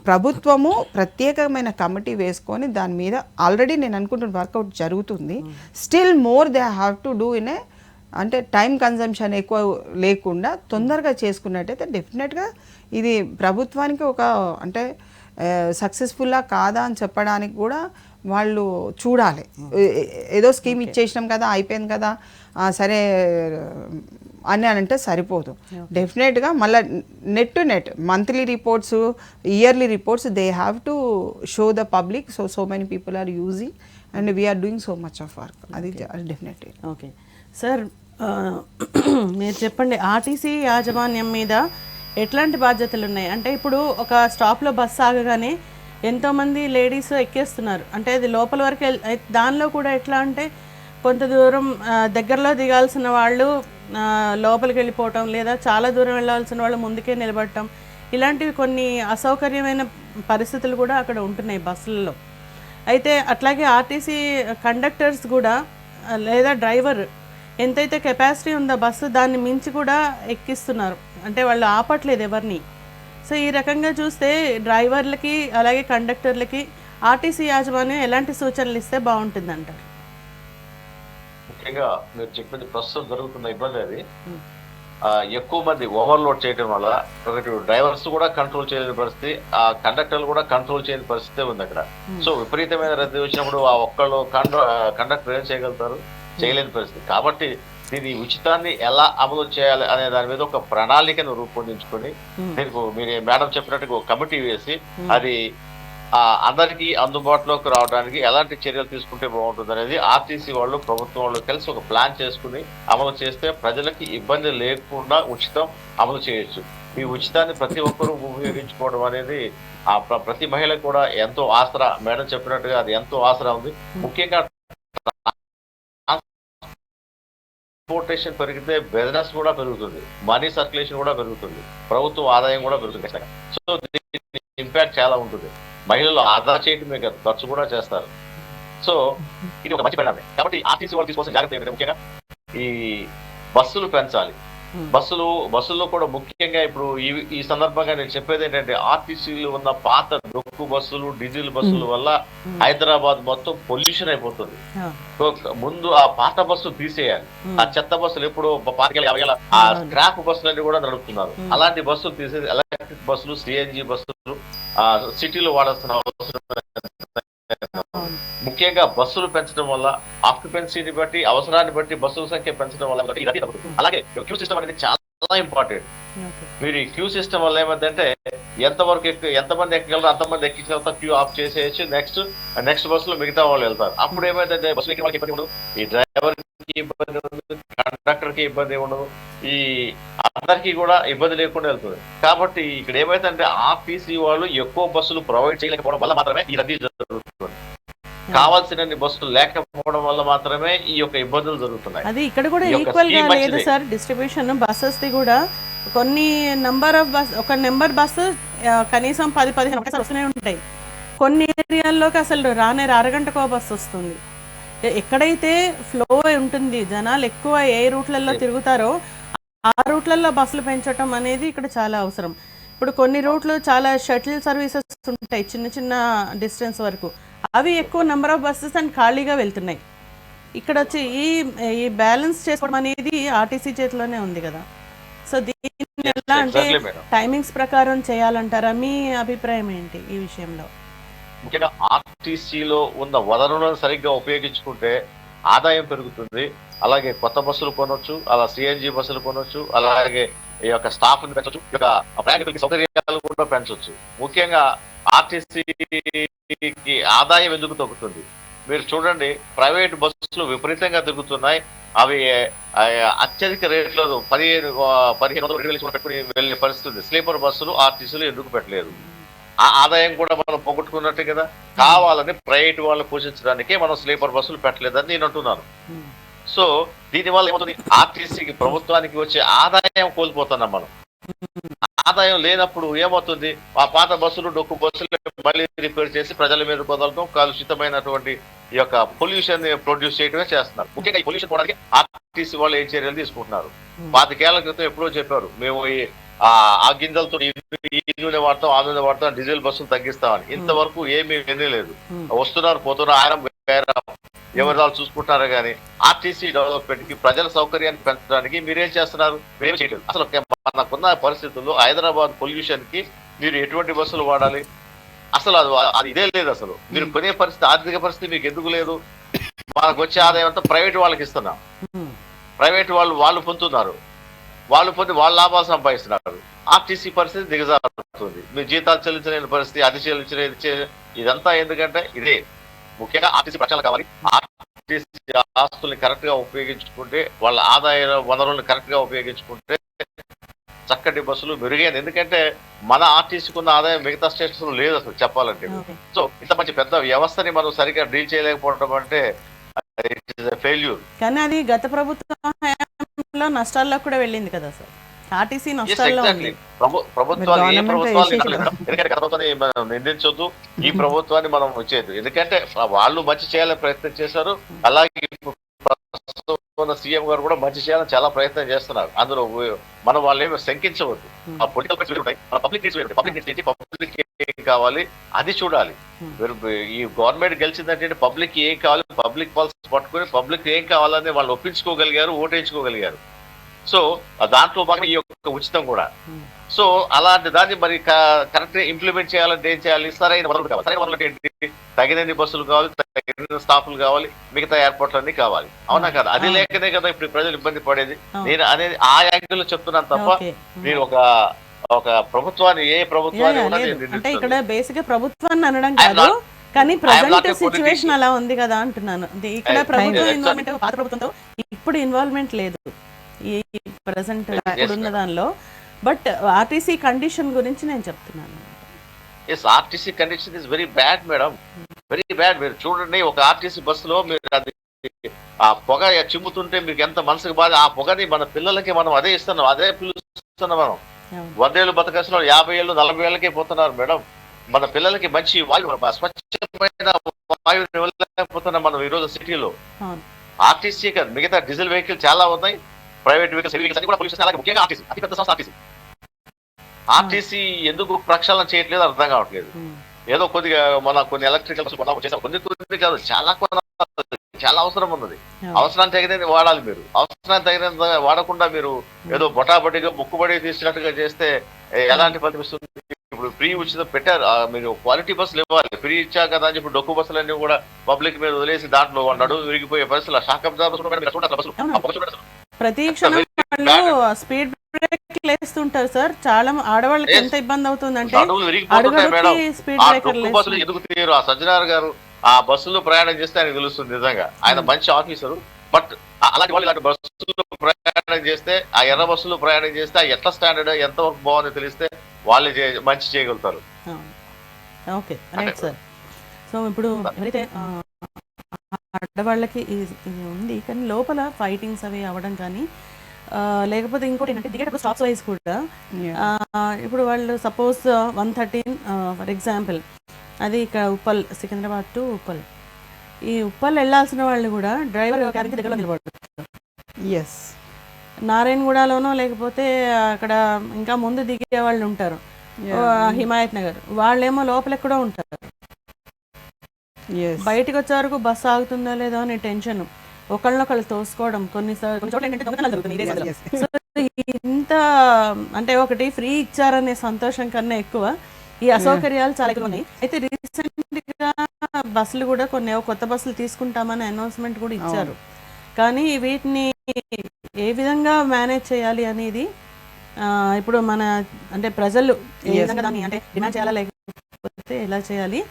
ప్రభుత్వము ప్రత్యేకమైన కమిటీ వేసుకొని దాని మీద ఆల్రెడీ నేను అనుకుంటున్న వర్కౌట్ జరుగుతుంది. Still more they have to do in a, అంటే టైం కన్జంప్షన్ ఎక్కువ లేకుండా తొందరగా చేసుకున్నట్టయితే డెఫినెట్గా ఇది ప్రభుత్వానికి ఒక అంటే సక్సెస్ఫుల్లా కాదా అని చెప్పడానికి కూడా వాళ్ళు చూడాలి. ఏదో స్కీమ్ ఇచ్చేసినాం కదా, అయిపోయింది కదా, సరే అని అంటే సరిపోదు. డెఫినెట్గా మళ్ళీ net to net monthly reports, yearly reports they have to show the public. So many people are using and we're doing so much of work. అది డెఫినెట్లీ. ఓకే సార్, మీరు చెప్పండి, ఆర్టీసీ యాజమాన్యం మీద ఎట్లాంటి బాధ్యతలు ఉన్నాయి? అంటే ఇప్పుడు ఒక స్టాప్లో బస్సు ఆగగానే ఎంతోమంది లేడీస్ ఎక్కేస్తున్నారు, అంటే అది లోపల వరకు దానిలో కూడా ఎట్లా అంటే కొంత దూరం దగ్గరలో దిగాల్సిన వాళ్ళు లోపలికి వెళ్ళిపోవటం, లేదా చాలా దూరం వెళ్ళాల్సిన వాళ్ళు ముందుకే నిలబడటం, ఇలాంటివి కొన్ని అసౌకర్యమైన పరిస్థితులు కూడా అక్కడ ఉంటున్నాయి బస్సులలో. అయితే అట్లాగే ఆర్టీసీ కండక్టర్స్ కూడా లేదా డ్రైవర్ ఎంతైతే కెపాసిటీ ఉందో బస్సు దాన్ని మించి కూడా ఎక్కిస్తున్నారు, అంటే వాళ్ళు ఆపట్లేదు ఎవరిని. సో ఈ రకంగా చూస్తే డ్రైవర్లకి అలాగే కండక్టర్లకి ఆర్టీసీ యాజమాన్యం ఎలాంటి సూచనలు ఇస్తే బాగుంటుంది అంటారు? ముఖ్యంగా మీరు చెప్పింది ప్రస్తుతం జరుగుతున్న ఇబ్బంది అది. ఎక్కువ మంది ఓవర్లోడ్ చేయడం వల్ల ఒకటి డ్రైవర్స్ కూడా కంట్రోల్ చేయలేని పరిస్థితి, ఆ కండక్టర్లు కూడా కంట్రోల్ చేయని పరిస్థితి ఉంది అక్కడ. సో విపరీతమైన రద్దీ వచ్చినప్పుడు ఆ ఒక్కళ్ళు కండక్టర్ ఏం చేయగలుగుతారు? చేయలేని పరిస్థితి. కాబట్టి దీని ఉచితాన్ని ఎలా అమలు చేయాలి అనే దాని మీద ఒక ప్రణాళికను రూపొందించుకొని దీనికి మీరు మేడం చెప్పినట్టుగా ఒక కమిటీ వేసి అది అందరికీ అందుబాటులోకి రావడానికి ఎలాంటి చర్యలు తీసుకుంటే బాగుంటుంది అనేది ఆర్టీసీ వాళ్ళు ప్రభుత్వం వాళ్ళు కలిసి ఒక ప్లాన్ చేసుకుని అమలు చేస్తే ప్రజలకి ఇబ్బంది లేకుండా ఉచితం అమలు చేయొచ్చు. ఈ ఉచితాన్ని ప్రతి ఒక్కరూ ఉపయోగించుకోవడం అనేది ప్రతి మహిళకు కూడా ఎంతో ఆసరా. మేడం చెప్పినట్టుగా అది ఎంతో ఆసరా ఉంది. ముఖ్యంగా ట్రాన్స్పోర్టేషన్ పెరిగితే బిజినెస్ కూడా పెరుగుతుంది, మనీ సర్క్యులేషన్ కూడా పెరుగుతుంది, ప్రభుత్వ ఆదాయం కూడా పెరుగుతుంది. సో దీని ఇంపాక్ట్ చాలా ఉంటుంది. మహిళలు ఆదా చేయటమే కాదు, ఖర్చు కూడా చేస్తారు. సో ఇది ఒక మంచి పరిణామం. కాబట్టి ఆర్టీసీ వాళ్ళు తీసుకోవాల్సిన జాగ్రత్త ఏంటంటే ముఖ్యంగా ఈ బస్సులు పెంచాలి. బస్సుల్లో కూడా ముఖ్యంగా ఇప్పుడు ఈ సందర్భంగా నేను చెప్పేది ఏంటంటే ఆర్టీసీలో ఉన్న పాత డొక్కు బస్సులు, డీజిల్ బస్సుల వల్ల హైదరాబాద్ మొత్తం పొల్యూషన్ అయిపోతుంది. ముందు ఆ పాత బస్సు తీసేయాలి. ఆ చెత్త బస్సులు ఎప్పుడు 50 ఆ స్క్రాప్ బస్సులన్నీ కూడా నడుపుతున్నారు. అలాంటి బస్సులు తీసేది ఎలక్ట్రిక్ బస్సులు, సిఎన్జి బస్సులు సిటీలో వాడాల్సిన అవసరం. ముఖ్యంగా బస్సులు పెంచడం వల్ల ఆక్యుపెన్సీని బట్టి, అవసరాన్ని బట్టి బస్సుల సంఖ్య పెంచడం వల్ల అలాగే క్యూ సిస్టమ్ అనేది చాలా ఇంపార్టెంట్. మీరు ఈ క్యూ సిస్టమ్ వల్ల ఏమంటే ఎంతమంది ఎక్కగలరు అంతమంది ఎక్కించిన క్యూ ఆఫ్ చేసేయచ్చు. నెక్స్ట్ బస్సులో మిగతా వాళ్ళు వెళ్తారు. అప్పుడు ఏమైందంటే బస్సు ఎక్కే వాళ్ళకి ఇబ్బంది ఉండదు, ఈ డ్రైవర్ కి ఇబ్బంది ఉండదు, కండక్టర్ కి ఇబ్బంది ఉండదు, ఈ అందరికీ కూడా ఇబ్బంది లేకుండా వెళ్తుంది. కాబట్టి ఇక్కడ ఏమైందంటే ఆర్టీసీ వాళ్ళు ఎక్కువ బస్సులు ప్రొవైడ్ చేయలేకపోవడం వల్ల మాత్రమే ఈ రద్దీ జరుగుతుంది. కావాల్సిన బస్సులు లేకపోవడం వల్ల మాత్రమే ఈ యొక్క ఇబ్బందులు జరుగుతున్నాయి. అది ఇక్కడ కూడా ఈక్వల్ గా లేదు సార్ డిస్ట్రిబ్యూషన్. బస్సెస్ ది కూడా కొన్ని నెంబర్ ఆఫ్ బస్, ఒక నెంబర్ బస్సు కనీసం 10-15 ఒకసారి వస్తూనే ఉంటాయి. కొన్ని ఏరియాల్లోకి అసలు అరగంటకో బస్సు వస్తుంది. ఎక్కడైతే ఫ్లో ఉంటుంది, జనాలు ఎక్కువ ఏ రూట్లలో తిరుగుతారో ఆ రూట్లలో బస్సులు పెంచడం అనేది ఇక్కడ చాలా అవసరం. ఇప్పుడు కొన్ని రూట్లు చాలా షటిల్ సర్వీసెస్ ఉంటాయి చిన్న చిన్న డిస్టెన్స్ వరకు, అవి ఎక్కువ నెంబర్ ఆఫ్ బస్సెస్ అండ్ ఖాళీగా వెళ్తున్నాయి. ఇక్కడ వచ్చి ఈ బ్యాలెన్స్ చేసుకోవడం అనేది ఆర్టీసీ చేతిలోనే ఉంది కదా. సో దీన్ని ఎలా అంటే టైమింగ్స్ ప్రకారం చేయాలంటారా? మీ అభిప్రాయం ఏంటి ఈ విషయంలో? ముఖ్యంగా ఆర్టీసీలో ఉన్న వనరులను సరిగ్గా ఉపయోగించుకుంటే ఆదాయం పెరుగుతుంది. అలాగే కొత్త బస్సులు కొనొచ్చు, అలా సిఎన్జి బస్సులు కొనొచ్చు, అలాగే ఈ యొక్క స్టాఫ్ పెంచొచ్చు, ఈ యొక్క ప్రయాణికులకి సౌకర్యాలు కూడా పెంచొచ్చు. ముఖ్యంగా ఆర్టీసీకి ఆదాయం ఎందుకు తగ్గుతుంది? మీరు చూడండి, ప్రైవేట్ బస్సులు విపరీతంగా తిరుగుతున్నాయి. అవి అత్యధిక రేట్లో 1500-2000 పెట్టుకుని వెళ్ళే పరిస్థితి. స్లీపర్ బస్సులు ఆర్టీసీలు ఎందుకు పెట్టలేదు? ఆ ఆదాయం కూడా మనం పోగొట్టుకున్నట్టే కదా. కావాలని ప్రైవేట్ వాళ్ళు పోషించడానికి మనం స్లీపర్ బస్సులు పెట్టలేదని నేను అంటున్నాను. సో దీనివల్ల ఏమవుతుంది? ఆర్టీసీకి, ప్రభుత్వానికి వచ్చే ఆదాయం కోల్పోతున్నాం మనం. ఆదాయం లేనప్పుడు ఏమవుతుంది? ఆ పాత బస్సులు, డొక్కు బస్సులు మళ్ళీ రిపేర్ చేసి ప్రజల మీద కొదలటం, కలుషితమైనటువంటి ఈ యొక్క పొల్యూషన్ ప్రొడ్యూస్ చేయడమే చేస్తున్నారు. ముఖ్యంగా ఈ పొల్యూషన్ పోవడానికి ఆర్టీసీ వాళ్ళు ఏం చర్యలు తీసుకుంటున్నారు? 25 ఏళ్ల క్రితం ఎప్పుడో చెప్పారు, మేము ఆ గింజలతో ఈ నూనె వాడతాం, ఆ నూనె వాడతాం, డీజిల్ బస్సులు తగ్గిస్తామని. ఇంతవరకు ఏమీ వినలేదు. వస్తున్నారు, పోతున్నారు, ఎవరి వాళ్ళు చూసుకుంటున్నారు. కానీ ఆర్టీసీ డెవలప్మెంట్ కి, ప్రజల సౌకర్యాన్ని పెంచడానికి మీరేం చేస్తున్నారు? మీరేం చేయలేదు. అసలు మనకున్న పరిస్థితుల్లో హైదరాబాద్ పొల్యూషన్ కి మీరు ఎటువంటి బస్సులు వాడాలి? అసలు అది ఇదే లేదు. అసలు మీరు కొనే పరిస్థితి, ఆర్థిక పరిస్థితి మీకు ఎందుకు లేదు? మనకు వచ్చే ఆదాయం అంతా ప్రైవేట్ వాళ్ళకి ఇస్తున్నాం. ప్రైవేట్ వాళ్ళు పొందుతున్నారు, వాళ్ళు పొంది వాళ్ళ లాభాలు సంపాదిస్తున్నారు. ఆర్టీసీ పరిస్థితి దిగజారుతుంది. మీ జీతాలు చెల్లించలేని పరిస్థితి, అది చెల్లించలేదు. ఇదంతా ఎందుకంటే ఇదే ముఖ్యంగా ఆర్టీసీ ప్రక్షాళన కావాలి. ఆర్టీసీ ఆస్తుల్ని కరెక్ట్ గా ఉపయోగించుకుంటే, వాళ్ళ ఆదాయ వనరులను కరెక్ట్ గా ఉపయోగించుకుంటే చక్కటి బస్సులు మెరుగైంది. ఎందుకంటే మన ఆర్టీసీకి ఉన్న ఆదాయం మిగతా స్టేట్స్ లో లేదు అసలు చెప్పాలంటే. సో ఇంత మంచి పెద్ద వ్యవస్థని మనం సరిగ్గా డీల్ చేయలేకపోవడం అంటే ఫెయిల్యూర్. కానీ అది గత ప్రభుత్వంలో నష్టాల్లో కూడా వెళ్ళింది కదా సార్. ఆర్టీసీ నష్టాల్లో ఉంది. ప్రభుత్వాలు ఏ ప్రభుత్వాలు ఎందుకంటే గత ప్రభుత్వాన్ని మనం నిందించొద్దు, ఈ ప్రభుత్వాన్ని మనం వచ్చేది. ఎందుకంటే వాళ్ళు మంచి చేయాలని ప్రయత్నం చేశారు. అలాగే సీఎం గారు కూడా మంచి చేయాలని చాలా ప్రయత్నం చేస్తున్నారు. అందులో మనం వాళ్ళు ఏమి శంకించవద్దు. ఆ పొలిటికల్ పబ్లిక్ ఏం కావాలి అది చూడాలి. ఈ గవర్నమెంట్ గెలిచిందంటే పబ్లిక్ ఏం కావాలి, పబ్లిక్ పాలసీ పట్టుకుని పబ్లిక్ ఏం కావాలని వాళ్ళు ఒప్పించుకోగలిగారు, ఓటేయించుకోగలిగారు. సో దాంట్లో భాగంగా ఈ యొక్క ఉచితం కూడా. సో అలాంటి దాన్ని మరి కరెక్ట్ ఇంప్లిమెంట్ చేయాలంటే ఏం చేయాలి? సరైన వనరులు కావాలి. సరైన వనరులు ఏంటి? తగినన్ని బస్సులు కావాలి, తగిన స్టాఫ్లు కావాలి, మిగతా ఏర్పాట్లన్నీ కావాలి. అవునా కదా? అది లేకనే కదా ఇప్పుడు ప్రజలు ఇబ్బంది పడేది. నేను అనేది ఆ యాంగిల్ చెప్తున్నాను తప్ప నేను ఒక ప్రభుత్వాన్ని ఏ ప్రభుత్వాన్ని అంటే ఇక్కడ బేసిక్ గా ప్రభుత్వాన్ని అనడం కాదు, కానీ ప్రజెంట్ సిచ్యువేషన్ అలా ఉంది కదా అంటున్నాను. ఇక్కడ ప్రభుత్వం ఇన్వాల్వ్మెంట్ పాత ప్రభుత్వంతో ఇప్పుడు ఇన్వాల్వ్మెంట్ లేదు ఈ ప్రెసెంట్ ఉన్న దానిలో. బట్ ఆర్టీసీ కండిషన్ గురించి నేను చెప్తున్నాను. RTC condition is very bad madam, very bad. మీరు చూడండి, ఒక ఆర్టీసీ బస్సులో మీరు అది ఆ పొగ చిమ్ముతుంటే మీకు ఎంత మనసుకు బాధ. ఆ పొగని మన పిల్లలకి మనం అదే ఇస్తున్నాం, అదే పిలుస్తున్నాం. మనం 100 ఏళ్ళు బతకస్తులో 50 ఏళ్ళు 40 ఏళ్ళకే పోతున్నారు మేడం. మన పిల్లలకి మంచి వాయు, స్వచ్ఛమైన వాయువుని ఇవ్వలేకపోతున్నాం మనం ఈరోజు సిటీలో. ఆర్టీసీ కాదు, మిగతా డీజిల్ వెహికల్ చాలా ఉన్నాయి, ప్రైవేట్ వెహికల్స్ అన్ని కూడా పొల్యూషన్. అలాగే ముఖ్యంగా ఆర్టీసీ, అతి పెద్ద సంస్థ ఆర్టీసీ. ఆర్టీసీ ఎందుకు ప్రక్షాళన చేయట్లేదు అర్థం కావట్లేదు. ఏదో కొద్దిగా మన కొన్ని ఎలక్ట్రికల్ చేసాం, కొన్ని కాదు, చాలా అవసరం ఉన్నది. అవసరాన్ని తగినది వాడాలి. మీరు అవసరాన్ని తగినంత వాడకుండా మీరు ఏదో బొటాబడిగా ముక్కుబడి తీసినట్టుగా చేస్తే ఎలాంటి ఫలితం ఇస్తుంది? ఇప్పుడు ఫ్రీ ఉచితం పెట్టారు, మీరు క్వాలిటీ బస్సులు ఇవ్వాలి. ఫ్రీ ఇచ్చా కదా అని చెప్పి డొక్కు బస్సులన్నీ కూడా పబ్లిక్ మీద వదిలేసి దాంట్లో నడువు విరిగిపోయే పరిస్థితులు. శాఖ ప్రతి క్షణం స్పీడ్ బ్రేక్ వేస్తుంటారు సార్. చాలా ఆడవాళ్ళకి ఎంత ఇబ్బంది అవుతుందంటే ఎందుకు తీయరు? ఆ సజ్జనార్ గారు ఆ బస్సులో ప్రయాణం చేస్తే ఆయనకు తెలుస్తుంది. నిజంగా ఆయన మంచి ఆఫీసరు. బట్ అలాంటి వాళ్ళు ఇలాంటి బస్సులో ప్రయాణం చేస్తే, ఆ ఎర్ర బస్సులో ప్రయాణం చేస్తే ఆ ఎట్లా స్టాండర్డ్ ఎంత వరకు బాగుందో తెలిస్తే వాళ్ళే మంచి చేయగలుగుతారు. Okay right sir. సో ఇప్పుడు ఎవరైతే ఆడవాళ్ళకి ఇది ఉంది, కానీ లోపల ఫైటింగ్స్ అవి అవ్వడం కానీ లేకపోతే ఇంకోటి ఏంటంటే దిగేటప్పుడు స్టాప్స్ వైజ్ కూడా ఇప్పుడు వాళ్ళు సపోజ్ 113 ఫర్ ఎగ్జాంపుల్, అది ఇక్కడ ఉప్పల్, సికింద్రాబాద్ టు ఉప్పల్. ఈ ఉప్పల్ వెళ్ళాల్సిన వాళ్ళు కూడా డ్రైవర్ క్యాబిన్ దగ్గరలో నిలబడుతారు. ఎస్, నారాయణగూడలోనో లేకపోతే అక్కడ ఇంకా ముందు దిగే వాళ్ళు ఉంటారు, హిమాయత్ నగర్, వాళ్ళేమో లోపలికి కూడా ఉంటారు. బయటకు వచ్చే వరకు బస్సు ఆగుతుందో లేదో అని టెన్షన్, ఒకళ్ళనొకళ్ళు తోసుకోవడం, కొన్ని చోట్ల ఏంటంటే దొంగతనాలు జరుగుతుంది. ఇంత అంటే ఒకటి ఫ్రీ ఇచ్చారనే సంతోషం కన్నా ఎక్కువ ఈ అసౌకర్యాలు చాలా ఎక్కువ ఉన్నాయి. అయితే రీసెంట్ గా బస్సులు కూడా కొన్ని కొత్త బస్సులు తీసుకుంటామని అనౌన్స్మెంట్ కూడా ఇచ్చారు. కానీ వీటిని ఏ విధంగా మేనేజ్ చేయాలి అనేది ఇప్పుడు మన అంటే ప్రజలు ఏ విధంగా దాన్ని అంటే డిమాండ్ చేయాలా లేకపోతే ఎలా చేయాలి,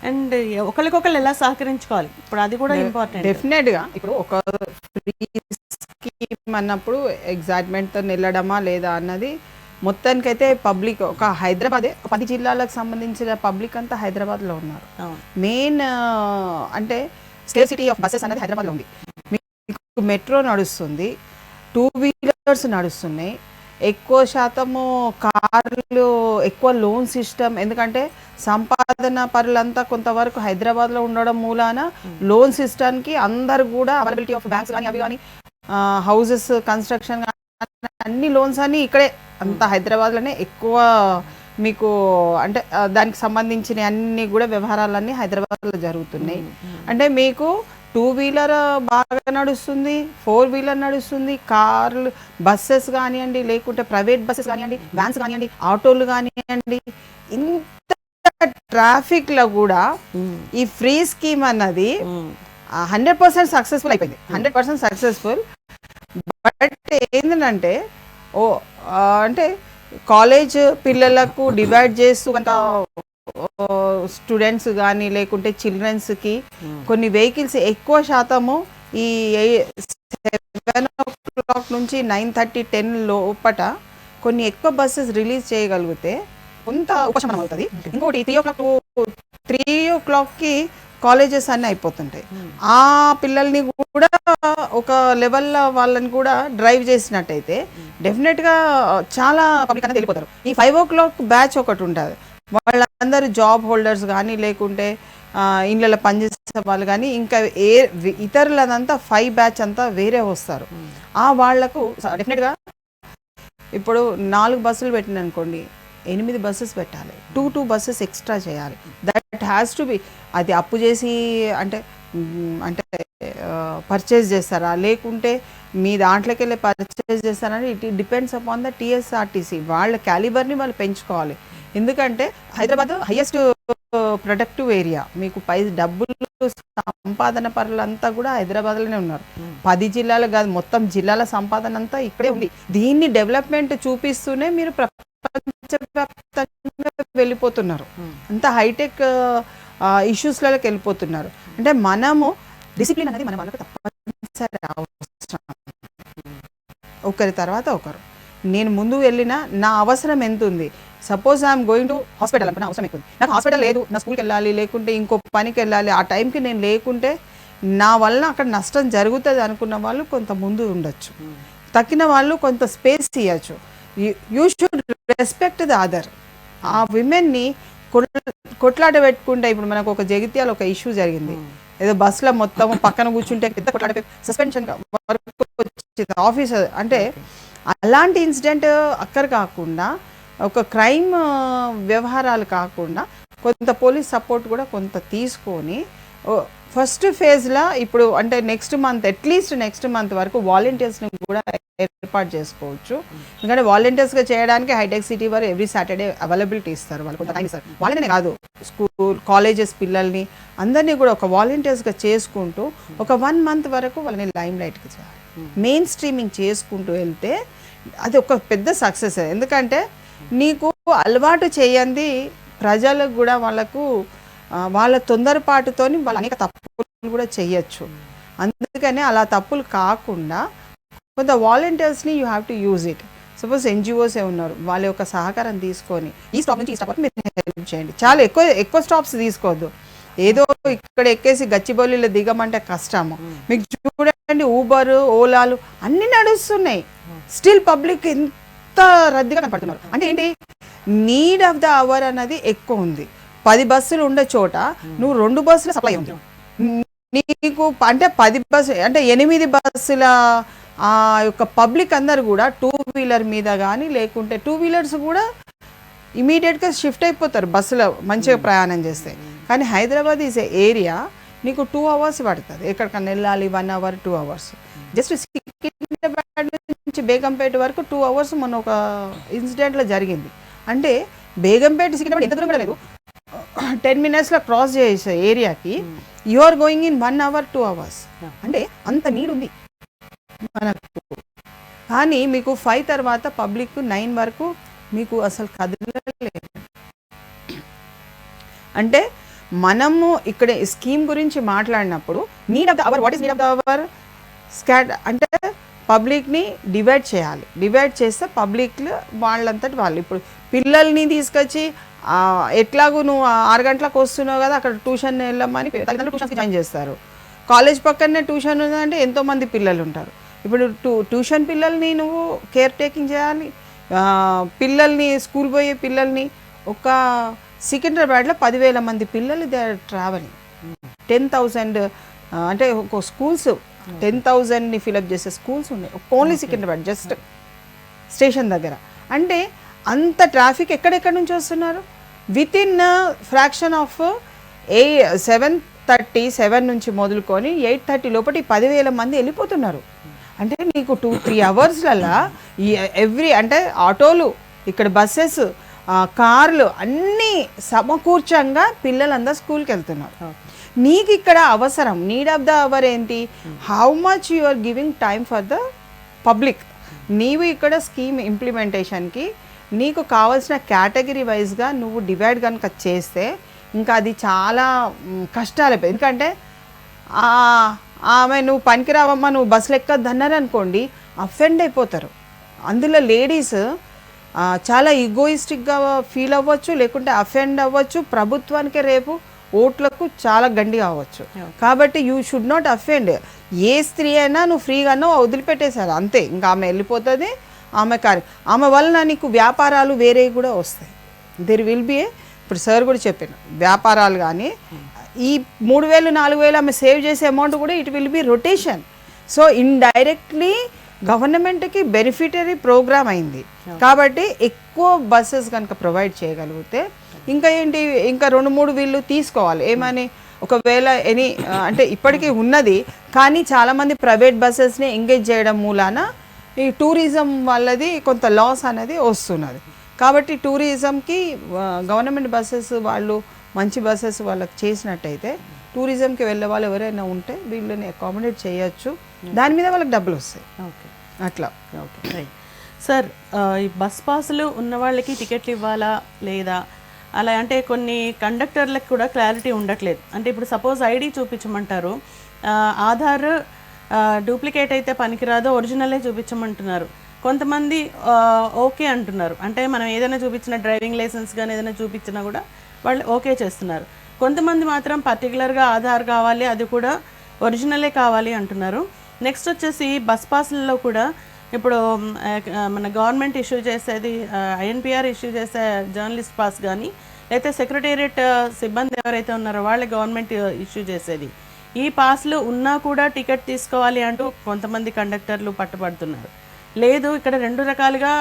అండ్ ఒకరికొకరు ఎలా సహకరించుకోవాలి, ఇప్పుడు అది కూడా ఇంపార్టెంట్. డెఫినెట్గా ఇప్పుడు ఒక ఫ్రీ స్కీమ్ అన్నప్పుడు ఎగ్జైట్మెంట్తో వెళ్ళడమా లేదా అన్నది మొత్తానికైతే పబ్లిక్ ఒక హైదరాబాదే 10 జిల్లాలకు సంబంధించిన పబ్లిక్ అంతా హైదరాబాద్లో ఉన్నారు. మెయిన్ అంటే స్కేర్సిటీ ఆఫ్ బస్సెస్ అనేది హైదరాబాద్లో ఉంది. మీకు మెట్రో నడుస్తుంది, 2 వీలర్స్ నడుస్తున్నాయి, ఎక్కువ శాతము కార్లు, ఎక్కువ లోన్ సిస్టమ్. ఎందుకంటే సంపాదన పరులంతా కొంతవరకు హైదరాబాద్లో ఉండడం మూలాన లోన్ సిస్టమ్కి అందరు కూడా అవైలబిలిటీ ఆఫ్ బ్యాంక్స్ కానీ అవి కానీ హౌసెస్ కన్స్ట్రక్షన్ అన్ని లోన్స్ అన్ని ఇక్కడే అంతా హైదరాబాద్లోనే ఎక్కువ మీకు అంటే దానికి సంబంధించిన అన్ని కూడా వ్యవహారాలన్నీ హైదరాబాద్లో జరుగుతున్నాయి. అంటే మీకు 2 వీలర్ బాగా నడుస్తుంది, 4 వీలర్ నడుస్తుంది, కార్లు బస్సెస్ కానివ్వండి, లేకుంటే ప్రైవేట్ బస్సెస్ కానివ్వండి, వ్యాన్స్ కానివ్వండి, ఆటోలు కానివ్వండి, ఇంత ట్రాఫిక్లో కూడా ఈ ఫ్రీ స్కీమ్ అన్నది 100% సక్సెస్ఫుల్ అయిపోయింది, 100% సక్సెస్ఫుల్. బట్ ఏంటంటే అంటే కాలేజ్ పిల్లలకు డివైడ్ చేస్తూ కనుక స్టూడెంట్స్ కానీ లేకుంటే చిల్డ్రన్స్కి కొన్ని వెహికల్స్ ఎక్కువ శాతము ఈ 7 నుంచి 9:30, 10 లోపట కొన్ని ఎక్కువ బస్సెస్ రిలీజ్ చేయగలిగితే కొంత ఉపశమనం అవుతుంది. ఇంకోటి 3 o'clockకి కాలేజెస్ అన్నీ అయిపోతుంటాయి. ఆ పిల్లల్ని కూడా ఒక లెవెల్లో వాళ్ళని కూడా డ్రైవ్ చేసినట్టయితే డెఫినెట్గా చాలా పబ్లిక్ అనేది వెళ్ళిపోతారు. ఈ 5 o'clock బ్యాచ్ ఒకటి ఉంటుంది, వాళ్ళందరూ జాబ్ హోల్డర్స్ కానీ లేకుంటే ఇళ్ళలో పనిచేసే వాళ్ళు కానీ ఇంకా ఇతరులదంతా 5 బ్యాచ్ అంతా వేరే వస్తారు. ఆ వాళ్లకు డెఫినెట్గా ఇప్పుడు 4 బస్సులు పెట్టిన అనుకోండి, 8 బస్సెస్ పెట్టాలి, 2 బస్సెస్ ఎక్స్ట్రా చేయాలి. That has to be. అది అప్పు చేసి అంటే పర్చేజ్ చేస్తారా లేకుంటే మీ దాంట్లోకి వెళ్ళి పర్చేజ్ చేస్తారని it depends upon the TSRTC. వాళ్ళ క్యాలిబర్ని వాళ్ళు పెంచుకోవాలి. ఎందుకంటే హైదరాబాద్ హైయెస్ట్ ప్రొడక్టివ్ ఏరియా. మీకు డబ్బులు సంపాదన పరులంతా కూడా హైదరాబాద్లోనే ఉన్నారు. 10 జిల్లాలు కాదు, మొత్తం జిల్లాల సంపాదన అంతా ఇక్కడే ఉంది. దీన్ని డెవలప్మెంట్ చూపిస్తూనే మీరు ప్రపంచవ్యాప్తంగా వెళ్ళిపోతున్నారు, అంత హైటెక్ ఇష్యూస్లలోకి వెళ్ళిపోతున్నారు. అంటే మనము డిసిప్లిన్ అనేది మన వాళ్ళకి తప్పనిసరి అవసరం. ఒకరి తర్వాత ఒకరు. నేను ముందు వెళ్ళినా నా అవసరం ఎంత ఉంది. Suppose I'm going to hospital అనుకున్న అవసరం ఎక్కువ, నాకు హాస్పిటల్ లేదు, నా స్కూల్కి వెళ్ళాలి లేకుంటే ఇంకో పనికి వెళ్ళాలి, ఆ టైంకి నేను లేకుంటే నా వల్ల అక్కడ నష్టం జరుగుతుంది అనుకున్న వాళ్ళు కొంత ముందు ఉండొచ్చు, తక్కిన వాళ్ళు కొంత స్పేస్ ఇవ్వచ్చు. You should respect the other. ఆ విమెన్ని కొట్లాట పెట్టుకుంటే, ఇప్పుడు మనకు ఒక జగిత్యాల ఒక ఇష్యూ జరిగింది, ఏదో బస్సులో మొత్తం పక్కన కూర్చుంటే పెద్ద కొట్లాట సస్పెన్షన్ వరకు వచ్చింది ఆఫీసర్. అంటే అలాంటి ఇన్సిడెంట్ అక్కర్ కాకుండా ఒక క్రైమ్ వ్యవహారాలు కాకుండా కొంత పోలీస్ సపోర్ట్ కూడా కొంత తీసుకొని ఫస్ట్ ఫేజ్లో ఇప్పుడు అంటే next month at least next month వరకు వాలంటీర్స్ని కూడా ఏర్పాటు చేసుకోవచ్చు. ఎందుకంటే వాలంటీర్స్గా చేయడానికి హైటెక్ సిటీ వారు ఎవ్రీ సాటర్డే అవైలబిలిటీ ఇస్తారు, వాళ్ళు కొంత టైం ఇస్తారు. వాళ్ళనే కాదు, స్కూల్ కాలేజెస్ పిల్లల్ని అందరినీ కూడా ఒక వాలంటీర్స్గా చేసుకుంటూ ఒక 1 month వరకు వాళ్ళని లైమ్ లైట్కి చేయాలి. మెయిన్ స్ట్రీమింగ్ చేసుకుంటూ వెళ్తే అది ఒక పెద్ద సక్సెస్. ఎందుకంటే నీకు అలవాటు చేయండి ప్రజలకు కూడా వాళ్ళకు వాళ్ళ తొందరపాటుతోని వాళ్ళు అనేక తప్పులు కూడా చేయొచ్చు. అందుకని అలా తప్పులు కాకుండా కొంత వాలంటీర్స్ని you have to use it. Suppose ఎన్జిఓసే ఉన్నారు, వాళ్ళ యొక్క సహకారం తీసుకొని ఈ స్టాప్ నుంచి ఈ స్టాప్ మీరు హెల్ప్ చేయండి. చాలా ఎక్కువ స్టాప్స్ తీసుకోవద్దు. ఏదో ఇక్కడ ఎక్కేసి గచ్చిబౌలిలో దిగమంటే కష్టము. మీకు చూడండి ఊబర్ ఓలాలు అన్నీ నడుస్తున్నాయి, స్టిల్ పబ్లిక్ ఎంత రద్దీగా కనపడుతున్నారు. అంటే ఏంటి, నీడ్ ఆఫ్ ద అవర్ అన్నది ఎక్కువ ఉంది. 10 బస్సులు ఉండే చోట నువ్వు 2 బస్సుల సప్లై ఉంది నీకు. అంటే 10 బస్సు అంటే 8 బస్సుల ఆ యొక్క పబ్లిక్ అందరు కూడా 2-wheeler మీద కానీ లేకుంటే 2-wheelers కూడా ఇమీడియట్గా షిఫ్ట్ అయిపోతారు బస్సులో మంచిగా ప్రయాణం చేస్తే. కానీ హైదరాబాద్ ఈజ్ ఏ ఏరియా, నీకు 2 hours పడుతుంది ఎక్కడికన్నా వెళ్ళాలి, 1 hour 2 hours. జస్ట్ సికింద్రాబాద్ నుంచి బేగంపేట వరకు 2 hours మొన్న ఒక ఇన్సిడెంట్లో జరిగింది. అంటే బేగంపేట సికింద్రాబాద్ ఎంత దూరం కూడా లేదు, 10 minutesలో క్రాస్ చేసే ఏరియాకి you are going in 1 hour 2 hours. అంటే అంత నీడ్ ఉంది మనకు. కానీ మీకు 5 తర్వాత పబ్లిక్ 9 వరకు మీకు అసలు కదలలేదు. అంటే మనము ఇక్కడ స్కీమ్ గురించి మాట్లాడినప్పుడు need of the hour, what is need of the hour? అంటే పబ్లిక్ని డివైడ్ చేయాలి. డివైడ్ చేస్తే పబ్లిక్ వాళ్ళంతటి వాళ్ళు ఇప్పుడు పిల్లల్ని తీసుకొచ్చి ఎట్లాగూ నువ్వు 6 గంటలకు వస్తున్నావు కదా అక్కడ ట్యూషన్ వెళ్ళమని తల్లిదండ్రులు ట్యూషన్కి జాయిన్ చేస్తారు. కాలేజ్ పక్కనే ట్యూషన్ ఉందంటే ఎంతోమంది పిల్లలు ఉంటారు. ఇప్పుడు ట్యూషన్ పిల్లల్ని నువ్వు కేర్ టేకింగ్ చేయాలి. పిల్లల్ని స్కూల్ పోయే పిల్లల్ని ఒక సికింద్రాబాద్లో 10,000 మంది పిల్లలు దే ఆర్ ట్రావెలింగ్. 10,000 అంటే ఒక స్కూల్స్ 10,000ని ఫిలప్ చేసే స్కూల్స్ ఉన్నాయి ఓన్లీ సికింద్రాబాద్ జస్ట్ స్టేషన్ దగ్గర. అంటే అంత ట్రాఫిక్ ఎక్కడెక్కడి నుంచి వస్తున్నారు. విత్ ఇన్ ఫ్రాక్షన్ ఆఫ్ 7:37 నుంచి మొదలుకొని 8:30 లోపటి 10,000 మంది వెళ్ళిపోతున్నారు. అంటే నీకు 2-3 hours ఎవ్రీ అంటే ఆటోలు ఇక్కడ బస్సెస్ కార్లు అన్నీ సమకూర్చంగా పిల్లలందరూ స్కూల్కి వెళ్తున్నారు. నీకు ఇక్కడ అవసరం, నీడ్ ఆఫ్ ద అవర్ ఏంటి, how much you are giving time for the public. నీవు ఇక్కడ స్కీమ్ ఇంప్లిమెంటేషన్కి నీకు కావాల్సిన కేటగిరీ వైజ్గా నువ్వు డివైడ్ కనుక చేస్తే ఇంకా అది చాలా కష్టాలు అయిపోయింది. ఎందుకంటే ఆమె నువ్వు పనికిరావమ్మా, నువ్వు బస్సులు ఎక్కద్దు అన్నారనుకోండి, అఫెండ్ అయిపోతారు. అందులో లేడీస్ చాలా ఈగోయిస్టిక్గా ఫీల్ అవ్వచ్చు, లేకుంటే అఫెండ్ అవ్వచ్చు, ప్రభుత్వానికే రేపు ఓట్లకు చాలా గండి కావచ్చు. కాబట్టి యూ షుడ్ నాట్ అఫెండ్. ఏ స్త్రీ అయినా నువ్వు ఫ్రీగానో వదిలిపెట్టేశారు అంతే, ఇంకా ఆమె వెళ్ళిపోతుంది. ఆమె వలన నీకు వ్యాపారాలు వేరే కూడా వస్తాయి. దెర్ విల్ బి ఇప్పుడు సార్ కూడా చెప్పాను, వ్యాపారాలు కానీ ఈ 3,000 4,000 ఆమె సేవ్ చేసే అమౌంట్ కూడా it will be rotation. So indirectly గవర్నమెంట్కి బెనిఫిటరీ ప్రోగ్రామ్ అయింది. కాబట్టి ఎక్కువ బస్సెస్ కనుక ప్రొవైడ్ చేయగలిగితే ఇంకా ఏంటి, ఇంకా 2-3 వీళ్ళు తీసుకోవాలి. ఏమని ఒకవేళ అంటే ఇప్పటికీ ఉన్నది కానీ చాలామంది ప్రైవేట్ బస్సెస్ని ఎంగేజ్ చేయడం మూలాన ఈ టూరిజం వాళ్ళది కొంత లాస్ అనేది వస్తున్నది. కాబట్టి టూరిజంకి గవర్నమెంట్ బస్సెస్ వాళ్ళు మంచి బస్సెస్ వాళ్ళకి చేసినట్టయితే టూరిజంకి వెళ్ళే వాళ్ళు ఎవరైనా ఉంటే వీళ్ళని అకామిడేట్ చేయొచ్చు, దాని మీద వాళ్ళకి డబ్బులు వస్తాయి. ఓకే, అట్లా. Okay right sir. ఈ బస్ పాసులు ఉన్న వాళ్ళకి టికెట్లు ఇవ్వాలా లేదా అలా అంటే కొన్ని కండక్టర్లకు కూడా క్లారిటీ ఉండట్లేదు. అంటే ఇప్పుడు సపోజ్ ఐడి చూపించమంటారు, ఆధార్ డూప్లికేట్ అయితే పనికిరాదు, ఒరిజినలే చూపించమంటున్నారు. కొంతమంది ఓకే అంటున్నారు, అంటే మనం ఏదైనా చూపించిన డ్రైవింగ్ లైసెన్స్ కానీ ఏదైనా చూపించినా కూడా వాళ్ళు ఓకే చేస్తున్నారు. కొంతమంది మాత్రం పర్టికులర్గా ఆధార్ కావాలి, అది కూడా ఒరిజినలే కావాలి అంటున్నారు. నెక్స్ట్ వచ్చేసి బస్ పాస్లలో కూడా ఇప్పుడు మన గవర్నమెంట్ ఇష్యూ చేసేది ఐఎన్పిఆర్ ఇష్యూ చేసే జర్నలిస్ట్ పాస్ కానీ లేకపోతే సెక్రటేరియట్ సిబ్బంది ఎవరైతే ఉన్నారో వాళ్ళే గవర్నమెంట్ ఇష్యూ చేసేది, ఈ పాస్లు ఉన్నా కూడా టికెట్ తీసుకోవాలి అంటూ కొంతమంది కండక్టర్లు పట్టుబడుతున్నారు. లేదు, ఇక్కడ 2 రకాలుగా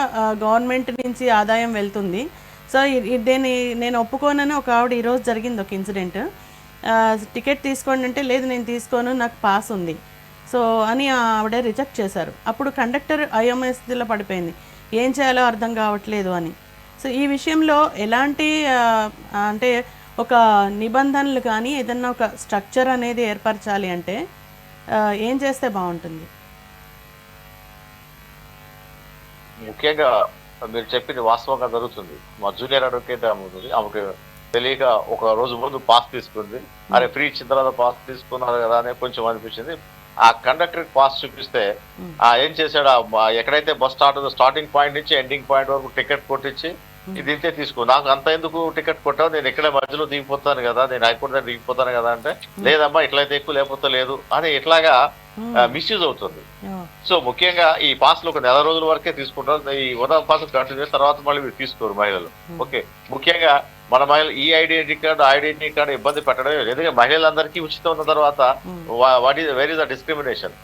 గవర్నమెంట్ నుంచి ఆదాయం వెళ్తుంది. సో దీన్ని నేను ఒప్పుకోనని ఒక ఆవిడ ఈరోజు జరిగింది ఒక ఇన్సిడెంట్. టికెట్ తీసుకోండి అంటే లేదు నేను తీసుకోను, నాకు పాస్ ఉంది సో అని ఆవిడ రిజెక్ట్ చేశారు. అప్పుడు కండక్టర్ అయోమయస్థితిలో పడిపోయింది, ఏం చేయాలో అర్థం కావట్లేదు అని. సో ఈ విషయంలో ఎలాంటి అంటే ఒక నిబంధనలు కానీ ఏదన్నా ఒక స్ట్రక్చర్ అనేది ఏర్పరచాలి అంటే ఏం చేస్తే బాగుంటుంది? ముఖ్యంగా మీరు చెప్పింది వాస్తవంగా జరుగుతుంది. మా జూనియర్ అడ్వకేట్ ఆమెకు తెలియక ఒక రోజు ముందు పాస్ తీసుకుంది. అరే ఫ్రీ ఇచ్చిన తర్వాత పాస్ తీసుకున్నారు కదా అని కొంచెం అనిపించింది. ఆ కండక్టర్ పాస్ చూపిస్తే ఏం చేశాడు, ఎక్కడైతే బస్ స్టార్టింగ్ పాయింట్ నుంచి ఎండింగ్ పాయింట్ వరకు టికెట్ కొట్టించి ఇది ఇంతే తీసుకో, నాకు అంత ఎందుకు టికెట్ కొట్టావు, నేను ఇక్కడే మధ్యలో దిగిపోతాను కదా, నేను హైకోర్టు దగ్గర దిగిపోతాను కదా అంటే లేదమ్మా ఇట్లయితే ఎక్కువ లేకపోతే లేదు అని ఇట్లాగా మిస్యూజ్ అవుతుంది. సో ముఖ్యంగా ఈ పాస్లు ఒక 4 రోజుల వరకే తీసుకుంటారు. ఈ ఉదయం పాస్ కంటిన్యూ తర్వాత మళ్ళీ మీరు తీసుకోరు మహిళలు. ఓకే, ముఖ్యంగా మన మహిళలు ఈ ఐడెంటిటీ కార్డు ఇబ్బంది పెట్టడం, ఎందుకంటే మహిళలందరికీ ఉచితం ఉన్న తర్వాత where is the discrimination?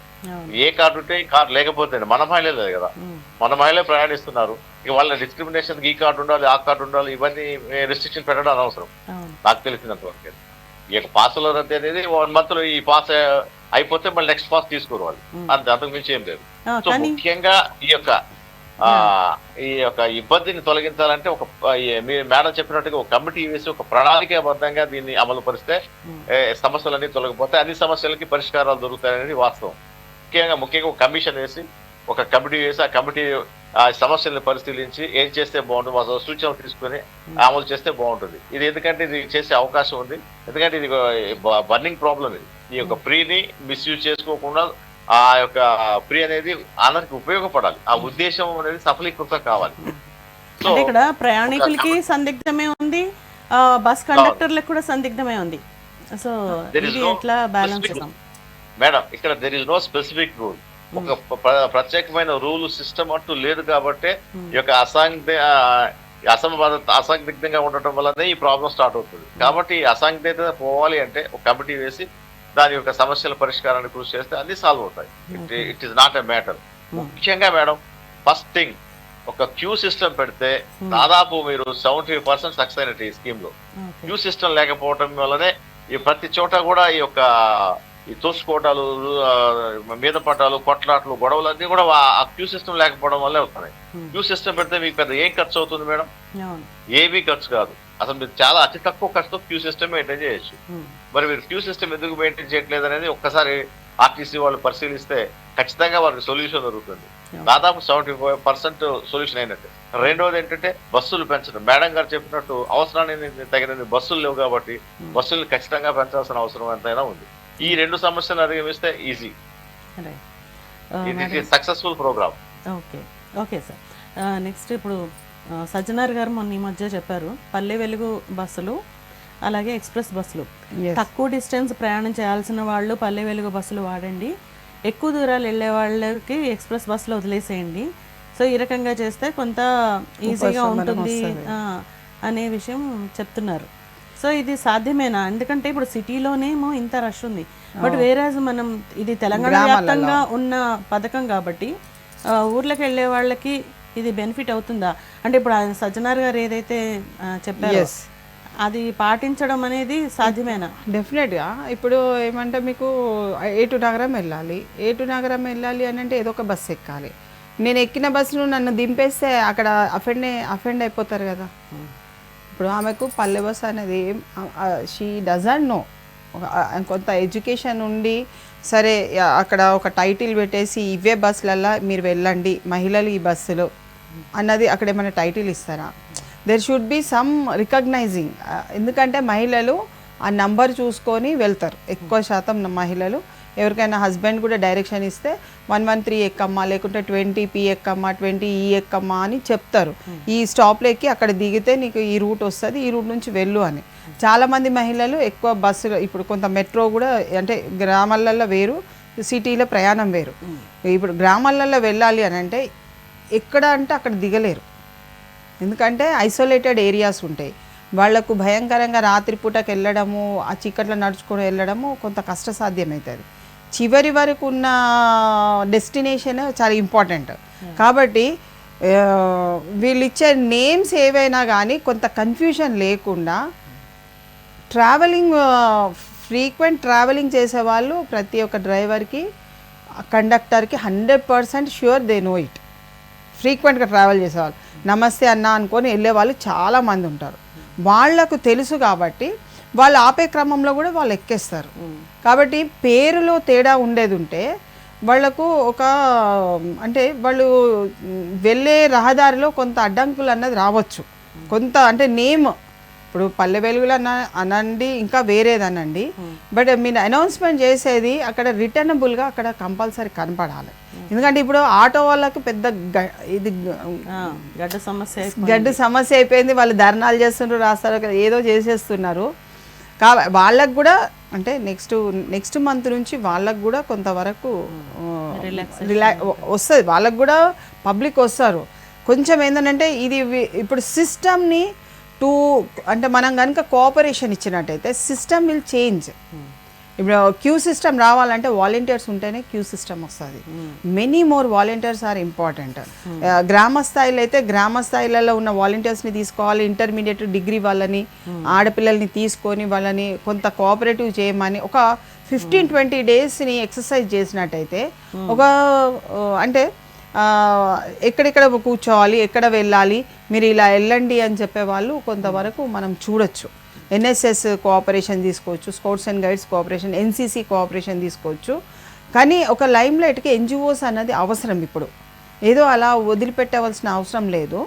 A card ఉంటే ఈ కార్డు లేకపోతే మన మహిళలే కదా, మన మహిళలే ప్రయాణిస్తున్నారు. ఇక వాళ్ళ డిస్క్రిమినేషన్ ఈ కార్డు ఉండాలి ఆ కార్డు ఉండాలి ఇవన్నీ రిస్ట్రిక్షన్ పెట్టడం అనవసరం నాకు తెలిసినంత వరకు. ఈ యొక్క పాసుల రద్దు అనేది 1 month లో ఈ పాస్ అయిపోతే మళ్ళీ నెక్స్ట్ పాస్ తీసుకోరు వాళ్ళు, అంతకు మించి ఏం లేదు. సో ముఖ్యంగా ఈ యొక్క ఇబ్బందిని తొలగించాలంటే ఒక మీరు మేడం చెప్పినట్టుగా ఒక కమిటీ వేసి ఒక ప్రణాళికాబద్ధంగా దీన్ని అమలు పరిస్తే సమస్యలన్నీ తొలగిపోతాయి, అన్ని సమస్యలకి పరిష్కారాలు దొరుకుతాయనేది వాస్తవం. ముఖ్యంగా ఒక కమిషన్ వేసి ఒక కమిటీ వేసి ఆ కమిటీ ఆ సమస్యలను పరిశీలించి ఏం చేస్తే బాగుంటుంది వాళ్ళ సూచనలు తీసుకుని అమలు చేస్తే బాగుంటుంది. ఇది ఎందుకంటే ఇది చేసే అవకాశం ఉంది, ఎందుకంటే ఇది బర్నింగ్ ప్రాబ్లం. ఇది ఈ యొక్క ఫ్రీని మిస్యూజ్ చేసుకోకుండా ఆ యొక్క ఫ్రీ అనేది అందరికి ఉపయోగపడాలి, ఆ ఉద్దేశం అనేది సఫలీకృతం కావాలి. అంటే ఇక్కడ ప్రయాణికులకి సందిగ్ధమే ఉంది, బస్ కండక్టర్లకు కూడా సందిగ్ధమే ఉంది. సో ఇది ఎట్లా బ్యాలెన్స్ చేద్దాం మేడం? ఇక్కడ there is no specific rule, ఒక ప్రత్యేకమైన రూల్ సిస్టమ్ అంటూ లేదు. కాబట్టి ఈ యొక్క అసందిగ్ధంగా ఉండటం వల్లనే ఈ ప్రాబ్లం స్టార్ట్ అవుతుంది. కాబట్టి అసందిగ్ధత పోవాలి అంటే ఒక కమిటీ వేసి దాని యొక్క సమస్యల పరిష్కారాన్ని కృషి చేస్తే అన్ని సాల్వ్ అవుతాయి. It is not a matter. ముఖ్యంగా మేడం ఫస్ట్ థింగ్ ఒక క్యూ సిస్టమ్ పెడితే దాదాపు మీరు 70% సక్సెస్ అయినట్టు ఈ స్కీమ్ లో. క్యూ సిస్టమ్ లేకపోవటం వల్లనే ఈ ప్రతి చోట కూడా ఈ యొక్క ఈ తోసుకోవటాలు, మీద పట్టాలు, కొట్లాట్లు, గొడవలు అన్నీ కూడా ఆ క్యూ సిస్టమ్ లేకపోవడం వల్లే అవుతున్నాయి. క్యూ సిస్టమ్ పెడితే మీకు పెద్ద ఏం ఖర్చు అవుతుంది మేడం? ఏమీ ఖర్చు కాదు. అసలు మీరు చాలా అతి తక్కువ ఖర్చుతో క్యూ సిస్టమ్ మెయింటైన్ చేయొచ్చు. మరి మీరు క్యూ సిస్టమ్ ఎందుకు మెయింటైన్ చేయట్లేదు అనేది ఒక్కసారి ఆర్టీసీ వాళ్ళు పరిశీలిస్తే ఖచ్చితంగా వారికి సొల్యూషన్ దొరుకుతుంది. దాదాపు 75% సొల్యూషన్ అయినట్టు. రెండవది ఏంటంటే బస్సులు పెంచడం. మేడం గారు చెప్పినట్టు అవసరానికి తగినన్ని బస్సులు లేవు కాబట్టి బస్సులు ఖచ్చితంగా పెంచాల్సిన అవసరం ఎంతైనా ఉంది. ఈ 2 సమస్యలు అధిగమిస్తే ఈజీ. ఇది successful program. Okay okay sir. Next ఇప్పుడు సజ్జనార్ గారు మొన్న ఈ మధ్య చెప్పారు, పల్లె వెలుగు బస్సులు అలాగే ఎక్స్ప్రెస్ బస్సులు, తక్కువ డిస్టెన్స్ ప్రయాణం చేయాల్సిన వాళ్ళు పల్లె వెలుగు బస్సులు వాడండి, ఎక్కువ దూరాలు వెళ్ళే వాళ్ళకి ఎక్స్ప్రెస్ బస్సులు వదిలేసేయండి. సో ఈ రకంగా చేస్తే కొంత ఈజీగా ఉంటుంది అనే విషయం చెప్తున్నారు. సో ఇది సాధ్యమేనా? ఎందుకంటే ఇప్పుడు సిటీలోనేమో ఇంత రష్ ఉంది, బట్ వేరేజ్ మనం ఇది తెలంగాణ వ్యాప్తంగా ఉన్న పథకం కాబట్టి ఊర్లోకి వెళ్ళే వాళ్ళకి ఇది బెనిఫిట్ అవుతుందా? అంటే ఇప్పుడు సజ్జనార్ గారు ఏదైతే చెప్పారో అది పాటించడం అనేది సాధ్యమేనా? డెఫినెట్గా. ఇప్పుడు ఏమంటే మీకు ఏటు నగరం వెళ్ళాలి, ఏటు నగరం వెళ్ళాలి అని అంటే ఏదో ఒక బస్సు ఎక్కాలి. నేను ఎక్కిన బస్సును నన్ను దింపేస్తే అక్కడ అఫెండ్ అయిపోతారు కదా. ఇప్పుడు ఆమెకు పల్లె బస్ అనేది షీ డజంట్ నో. కొంత ఎడ్యుకేషన్ ఉండి సరే అక్కడ ఒక టైటిల్ పెట్టేసి ఇవే బస్సులల్లో మీరు వెళ్ళండి మహిళలు ఈ బస్సులో అన్నది అక్కడ ఏమైనా టైటిల్ ఇస్తారా? There should be some recognizing. ఎందుకంటే మహిళలు ఆ నంబర్ చూసుకొని వెళ్తారు. ఎక్కువ శాతం మహిళలు ఎవరికైనా హస్బెండ్ కూడా డైరెక్షన్ ఇస్తే 113 ఎక్కమ్మా, లేకుంటే 20P ఎక్కమ్మా, 20E ఎక్కమ్మా అని చెప్తారు. ఈ స్టాప్లో ఎక్కి అక్కడ దిగితే నీకు ఈ రూట్ వస్తుంది, ఈ రూట్ నుంచి వెళ్ళు అని. చాలామంది మహిళలు ఎక్కువ బస్సులో, ఇప్పుడు కొంత మెట్రో కూడా అంటే గ్రామాలలో వేరు, సిటీలో ప్రయాణం వేరు. ఇప్పుడు గ్రామాలలో వెళ్ళాలి అని అంటే ఎక్కడ అంటే అక్కడ దిగలేరు. ఎందుకంటే ఐసోలేటెడ్ ఏరియాస్ ఉంటాయి. వాళ్లకు భయంకరంగా రాత్రిపూటకు వెళ్ళడము, ఆ చీకట్లో నడుచుకొని వెళ్ళడము కొంత కష్టసాధ్యమవుతుంది. చివరి వరకు ఉన్న డెస్టినేషన్ చాలా ఇంపార్టెంట్. కాబట్టి వీళ్ళు ఇచ్చే నేమ్స్ ఏవైనా కానీ కొంత కన్ఫ్యూజన్ లేకుండా ట్రావెలింగ్, ఫ్రీక్వెంట్ ట్రావెలింగ్ చేసేవాళ్ళు ప్రతి ఒక్క డ్రైవర్కి, కండక్టర్కి 100% ష్యూర్ దే నో ఇట్. ఫ్రీక్వెంట్గా ట్రావెల్ చేసేవాళ్ళు నమస్తే అన్న అనుకొని వెళ్ళేవాళ్ళు చాలామంది ఉంటారు. వాళ్లకు తెలుసు కాబట్టి వాళ్ళు ఆపే క్రమంలో కూడా వాళ్ళు ఎక్కేస్తారు. కాబట్టి పేరులో తేడా ఉండేది ఉంటే వాళ్లకు ఒక అంటే వాళ్ళు వెళ్ళే రహదారిలో కొంత అడ్డంకులు అన్నది రావచ్చు. కొంత అంటే నేమ్ ఇప్పుడు పల్లె వెలుగులు అనండి, ఇంకా వేరేదనండి, బట్ మీరు అనౌన్స్మెంట్ చేసేది అక్కడ రిటర్నబుల్గా అక్కడ కంపల్సరీ కనపడాలి. ఎందుకంటే ఇప్పుడు ఆటో వాళ్ళకి పెద్ద ఇది గడ్డ సమస్య అయిపోయింది. వాళ్ళు ధర్నాలు చేస్తున్నారు, రాస్తారు, ఏదో చేసేస్తున్నారు. వాళ్ళకు కూడా అంటే నెక్స్ట్ మంత్ నుంచి వాళ్ళకు కూడా కొంతవరకు వస్తుంది. వాళ్ళకు కూడా పబ్లిక్ వస్తారు. కొంచెం ఏంటంటే ఇది ఇప్పుడు సిస్టమ్ని అంటే మనం కనుక కోఆపరేషన్ ఇచ్చినట్టయితే సిస్టమ్ విల్ చేంజ్. ఇప్పుడు క్యూ సిస్టమ్ రావాలంటే వాలంటీర్స్ ఉంటేనే క్యూ సిస్టమ్ వస్తుంది. Many more volunteers are important. గ్రామ స్థాయిలో అయితే గ్రామ స్థాయిలలో ఉన్న వాలంటీర్స్ని తీసుకోవాలి, ఇంటర్మీడియట్ డిగ్రీ వాళ్ళని, ఆడపిల్లల్ని తీసుకొని వాళ్ళని కొంత కోఆపరేటివ్ చేయమని ఒక 15-20 డేస్ని ఎక్సర్సైజ్ చేసినట్టయితే ఒక అంటే ఎక్కడెక్కడ కూర్చోవాలి, ఎక్కడ వెళ్ళాలి, మీరు ఇలా వెళ్ళండి అని చెప్పేవాళ్ళు కొంతవరకు మనం చూడొచ్చు. ఎన్ఎస్ఎస్ కోఆపరేషన్ తీసుకోవచ్చు, scouts and guides cooperation, NCC cooperation తీసుకోవచ్చు. కానీ ఒక లైమ్ లైట్కి ఎన్జిఓస్ అన్నది అవసరం. ఇప్పుడు ఏదో అలా వదిలిపెట్టవలసిన అవసరం లేదు.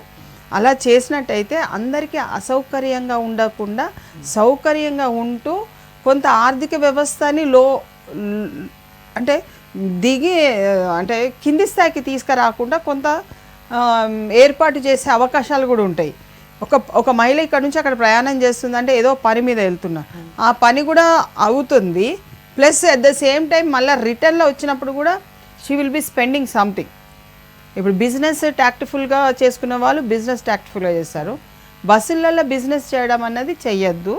అలా చేసినట్టయితే అందరికీ అసౌకర్యంగా ఉండకుండా సౌకర్యంగా ఉంటూ కొంత ఆర్థిక వ్యవస్థని అంటే అంటే కింది స్థాయికి తీసుకురాకుండా కొంత ఏర్పాటు చేసే అవకాశాలు కూడా ఉంటాయి. ఒక మహిళ ఇక్కడ నుంచి అక్కడ ప్రయాణం చేస్తుందంటే ఏదో పని మీద వెళ్తున్నా, ఆ పని కూడా అవుతుంది. Plus at the same time మళ్ళీ రిటర్న్లో వచ్చినప్పుడు కూడా she will be spending something. ఇప్పుడు బిజినెస్ ట్యాక్ట్ఫుల్గా చేసుకున్న వాళ్ళు బిజినెస్ ట్యాక్ట్ఫుల్గా చేస్తారు. బస్సులలో బిజినెస్ చేయడం అన్నది చెయ్యొద్దు.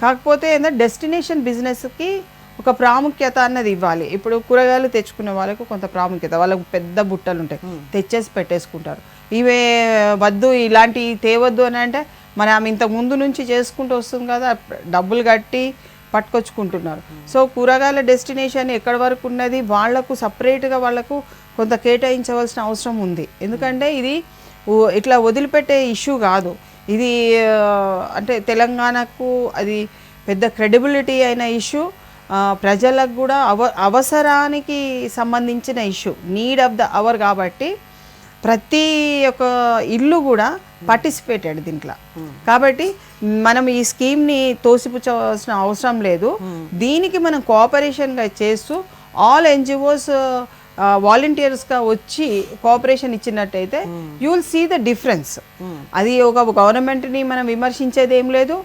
కాకపోతే ఏంటంటే డెస్టినేషన్ బిజినెస్కి ఒక ప్రాముఖ్యత అన్నది ఇవ్వాలి. ఇప్పుడు కూరగాయలు తెచ్చుకునే వాళ్ళకు కొంత ప్రాముఖ్యత, వాళ్ళకు పెద్ద బుట్టలు ఉంటాయి, తెచ్చేసి పెట్టేసుకుంటారు. ఇవే వద్దు, ఇలాంటివి తేవద్దు అని అంటే మరి ఆమె ఇంత ముందు నుంచి చేసుకుంటూ వస్తుంది కదా, డబ్బులు కట్టి పట్టుకొచ్చుకుంటున్నారు. సో కూరగాయల డెస్టినేషన్ ఎక్కడి వరకు ఉన్నది, వాళ్లకు సపరేట్గా వాళ్లకు కొంత కేటాయించవలసిన అవసరం ఉంది. ఎందుకంటే ఇది ఇట్లా వదిలిపెట్టే ఇష్యూ కాదు ఇది. అంటే తెలంగాణకు అది పెద్ద క్రెడిబిలిటీ అయిన ఇష్యూ, ప్రజలకు కూడా అవసరానికి సంబంధించిన issue, need of the hour. కాబట్టి ప్రతి ఒక్క ఇల్లు కూడా పార్టిసిపేటెడ్ దీంట్లో. కాబట్టి మనం ఈ స్కీమ్ని తోసిపుచ్చవలసిన అవసరం లేదు. దీనికి మనం కోఆపరేషన్గా చేస్తూ ఆల్ ఎన్జిఓస్ వాలంటీర్స్గా వచ్చి కోఆపరేషన్ ఇచ్చినట్టయితే you will see the difference. అది ఒక గవర్నమెంట్ని మనం విమర్శించేది ఏం లేదు,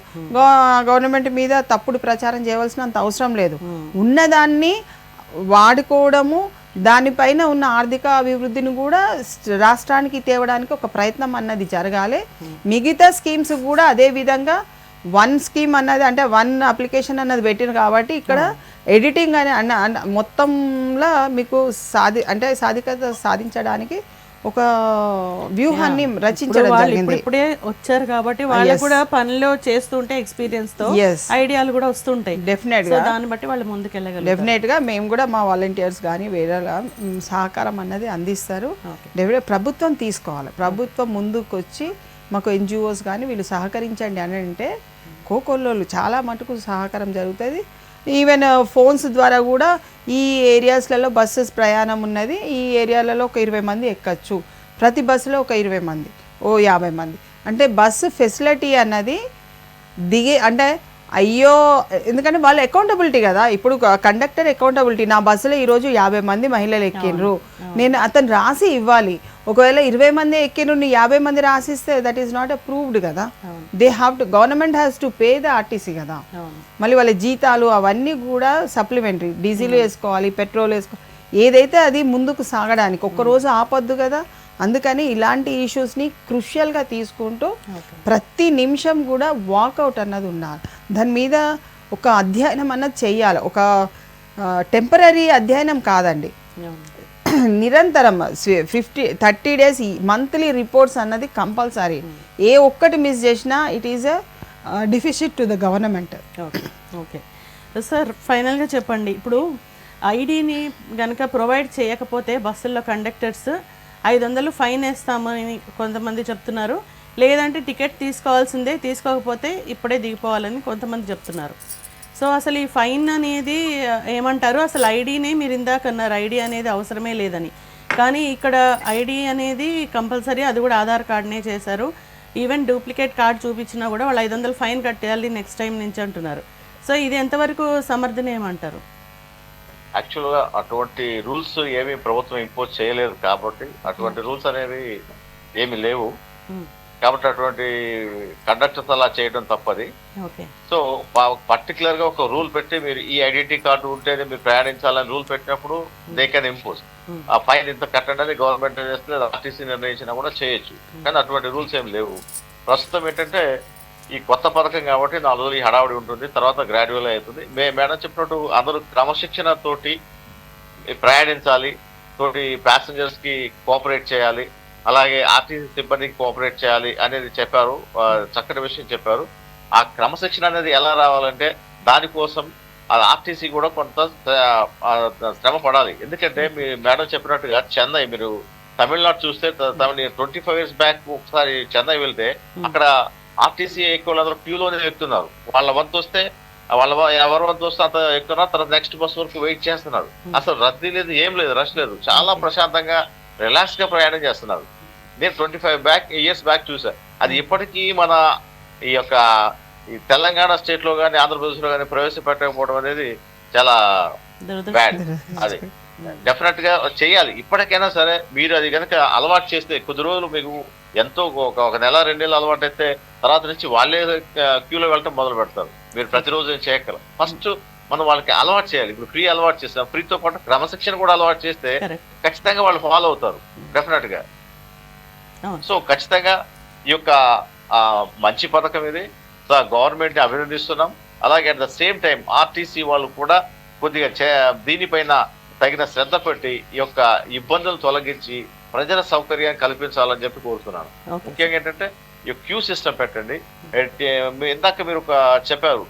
గవర్నమెంట్ మీద తప్పుడు ప్రచారం చేయవలసినంత అవసరం లేదు. ఉన్నదాన్ని వాడుకోవడము, దానిపైన ఉన్న ఆర్థిక అభివృద్ధిని కూడా రాష్ట్రానికి తేవడానికి ఒక ప్రయత్నం అన్నది జరగాలి. మిగతా స్కీమ్స్ కూడా అదే విధంగా వన్ స్కీమ్ అన్నది, అంటే వన్ అప్లికేషన్ అన్నది పెట్టిన కాబట్టి ఇక్కడ ఎడిటింగ్ అనే మొత్తంలో మీకు సాధికత సాధించడానికి ఒక వ్యూహాన్ని రచించడం జరిగింది. ఇప్పుడే వచ్చారు కాబట్టి వాళ్ళు కూడా పనిలో చేస్తుంటే ఎక్స్పీరియన్స్ తో ఐడియాలు కూడా వస్తుంటాయి. డెఫినెట్ గా దాన్ని బట్టి వాళ్ళు ముందుకెళ్ళగలరు. డెఫినెట్ గా మేము కూడా మా వాలంటీర్స్ కానీ వేరే సహకారం అన్నది అందిస్తారు. ప్రభుత్వం తీసుకోవాలి, ప్రభుత్వం ముందుకు వచ్చి మాకు ఎన్జిఓస్ కానీ వీళ్ళు సహకరించండి అని అంటే కోకొల్లోళ్ళు చాలా మటుకు సహకారం జరుగుతుంది. ఈవెన్ ఫోన్స్ ద్వారా కూడా ఈ ఏరియాస్లలో బస్సెస్ ప్రయాణం ఉన్నది, ఈ ఏరియాలలో ఒక 20 మంది ఎక్కచ్చు, ప్రతి బస్సులో ఒక 20 మంది, 50 మంది. అంటే బస్సు ఫెసిలిటీ అన్నది అంటే అయ్యో, ఎందుకంటే వాళ్ళు అకౌంటబిలిటీ కదా. ఇప్పుడు కండక్టర్ అకౌంటబిలిటీ, నా బస్సులో ఈరోజు 50 మంది మహిళలు ఎక్కిండ్రు, నేను అతను రాసి ఇవ్వాలి. ఒకవేళ 20 మంది ఎక్కిండ్రు, 50 మంది రాసిస్తే దట్ ఈస్ నాట్ అప్రూవ్డ్ కదా. They have to, government has to pay the RTC కదా. మళ్ళీ వాళ్ళ జీతాలు అవన్నీ కూడా సప్లిమెంటరీ, డీజిల్ వేసుకోవాలి, పెట్రోల్ వేసుకోవాలి, ఏదైతే అది ముందుకు సాగడానికి ఒక్కరోజు ఆపొద్దు కదా. అందుకని ఇలాంటి ఇష్యూస్ని క్రూషియల్గా తీసుకుంటూ ప్రతి నిమిషం కూడా వాకౌట్ అన్నది ఉండాలి. దాని మీద ఒక అధ్యయనం అన్నది చెయ్యాలి. ఒక టెంపరీ అధ్యయనం కాదండి, నిరంతరం 30 డేస్ మంత్లీ రిపోర్ట్స్ అన్నది కంపల్సరీ. ఏ ఒక్కటి మిస్ చేసినా it is a deficit to the government. Okay sir, ఫైనల్గా చెప్పండి, ఇప్పుడు ఐడిని కనుక ప్రొవైడ్ చేయకపోతే బస్సుల్లో కండక్టర్స్ 500 ఫైన్ వేస్తామని కొంతమంది చెప్తున్నారు, లేదంటే టికెట్ తీసుకోవాల్సిందే, తీసుకోకపోతే ఇప్పుడే దిగిపోవాలని కొంతమంది చెప్తున్నారు. సో అసలు ఈ ఫైన్ అనేది ఏమంటారు? అసలు ఐడినే మీరు ఇందాక అన్నారు ఐడి అనేది అవసరమే లేదని, కానీ ఇక్కడ ఐడి అనేది కంపల్సరీ, అది కూడా ఆధార్ కార్డునే చేశారు. ఈవెన్ డూప్లికేట్ కార్డు చూపించినా కూడా వాళ్ళు 500 ఫైన్ కట్టేయాలి నెక్స్ట్ టైం నుంచి అంటున్నారు. సో ఇది ఎంతవరకు సమర్థనీయమంటారు? యాక్చువల్గా అటువంటి రూల్స్ ఏమి ప్రభుత్వం ఇంపోజ్ చేయలేదు కాబట్టి అటువంటి రూల్స్ అనేవి ఏమి లేవు. కాబట్టి అటువంటి కండక్టర్స్ అలా చేయడం తప్పది. సో పర్టికులర్ గా ఒక రూల్ పెట్టి మీరు ఈ ఐడెంటిటీ కార్డు ఉంటేనే మీరు ప్రయాణించాలని రూల్ పెట్టినప్పుడు దే కెన్ ఇంపోజ్. ఆ ఫైన్ ఇంత కట్టండి అని గవర్నమెంట్ చేస్తే ఆర్టీసీ నిర్ణయించినా కూడా చేయొచ్చు. కానీ అటువంటి రూల్స్ ఏమి లేవు. ప్రస్తుతం ఏంటంటే ఈ కొత్త పథకం కాబట్టి 4 రోజులు ఈ హడావుడి ఉంటుంది, తర్వాత గ్రాడ్యువల్ అవుతుంది. మేడం చెప్పినట్టు అందరూ క్రమశిక్షణ తోటి ప్రయాణించాలి, తోటి ప్యాసింజర్స్ కి కోఆపరేట్ చేయాలి, అలాగే ఆర్టీసీ సిబ్బందికి కోఆపరేట్ చేయాలి అనేది చెప్పారు. చక్కటి విషయం చెప్పారు. ఆ క్రమశిక్షణ అనేది ఎలా రావాలంటే దానికోసం ఆర్టీసీ కూడా కొంత శ్రమ పడాలి. ఎందుకంటే మీ మేడం చెప్పినట్టుగా చెన్నై, మీరు తమిళనాడు చూస్తే 25 years బ్యాక్ ఒకసారి చెన్నై వెళ్తే అక్కడ ఆర్టీసీ ఎక్కువ అందరూ క్యూలోనే ఎక్కుతున్నారు. వాళ్ళ వంతు వస్తే ఎవరి వంతు వస్తే అంత ఎక్కుతున్నారు, తర్వాత నెక్స్ట్ బస్ వరకు వెయిట్ చేస్తున్నారు. అసలు రద్దీ లేదు, ఏం లేదు, రష్ లేదు, చాలా ప్రశాంతంగా రిలాక్స్ గా ప్రయాణం చేస్తున్నారు. నేను 25 years బ్యాక్ చూసా. అది ఇప్పటికీ మన ఈ యొక్క ఈ తెలంగాణ స్టేట్ లో కానీ ఆంధ్రప్రదేశ్ లో కానీ ప్రవేశపెట్టకపోవడం అనేది చాలా బ్యాడ్. అది డెఫినెట్ గా చేయాలి. ఇప్పటికైనా సరే మీరు అది కనుక అలవాటు చేస్తే కొద్ది రోజులు మీకు ఎంతో ఒక నెల 2 నెలలు అలవాటు అయితే తర్వాత నుంచి వాళ్ళే క్యూలో వెళ్ళటం మొదలు పెడతారు. మీరు ప్రతిరోజు ఏం చేయగలరు. ఫస్ట్ మనం వాళ్ళకి అలవాటు చేయాలి. ఇప్పుడు ఫ్రీ అలవాటు చేస్తాం, ఫ్రీతో పాటు క్రమశిక్షణ కూడా అలవాటు చేస్తే ఖచ్చితంగా వాళ్ళు ఫాలో అవుతారు డెఫినెట్ గా. సో ఖచ్చితంగా ఈ యొక్క మంచి పథకం ఇది. గవర్నమెంట్ ని అభినందిస్తున్నాం. అలాగే at the same time RTC వాళ్ళు కూడా కొద్దిగా దీనిపైన తగిన శ్రద్ధ పెట్టి ఈ యొక్క ఇబ్బందులు తొలగించి ప్రజల సౌకర్యాన్ని కల్పించాలని చెప్పి కోరుతున్నాను. ముఖ్యంగా ఏంటంటే ఈ క్యూ సిస్టమ్ పెట్టండి. ఇందాక మీరు చెప్పారు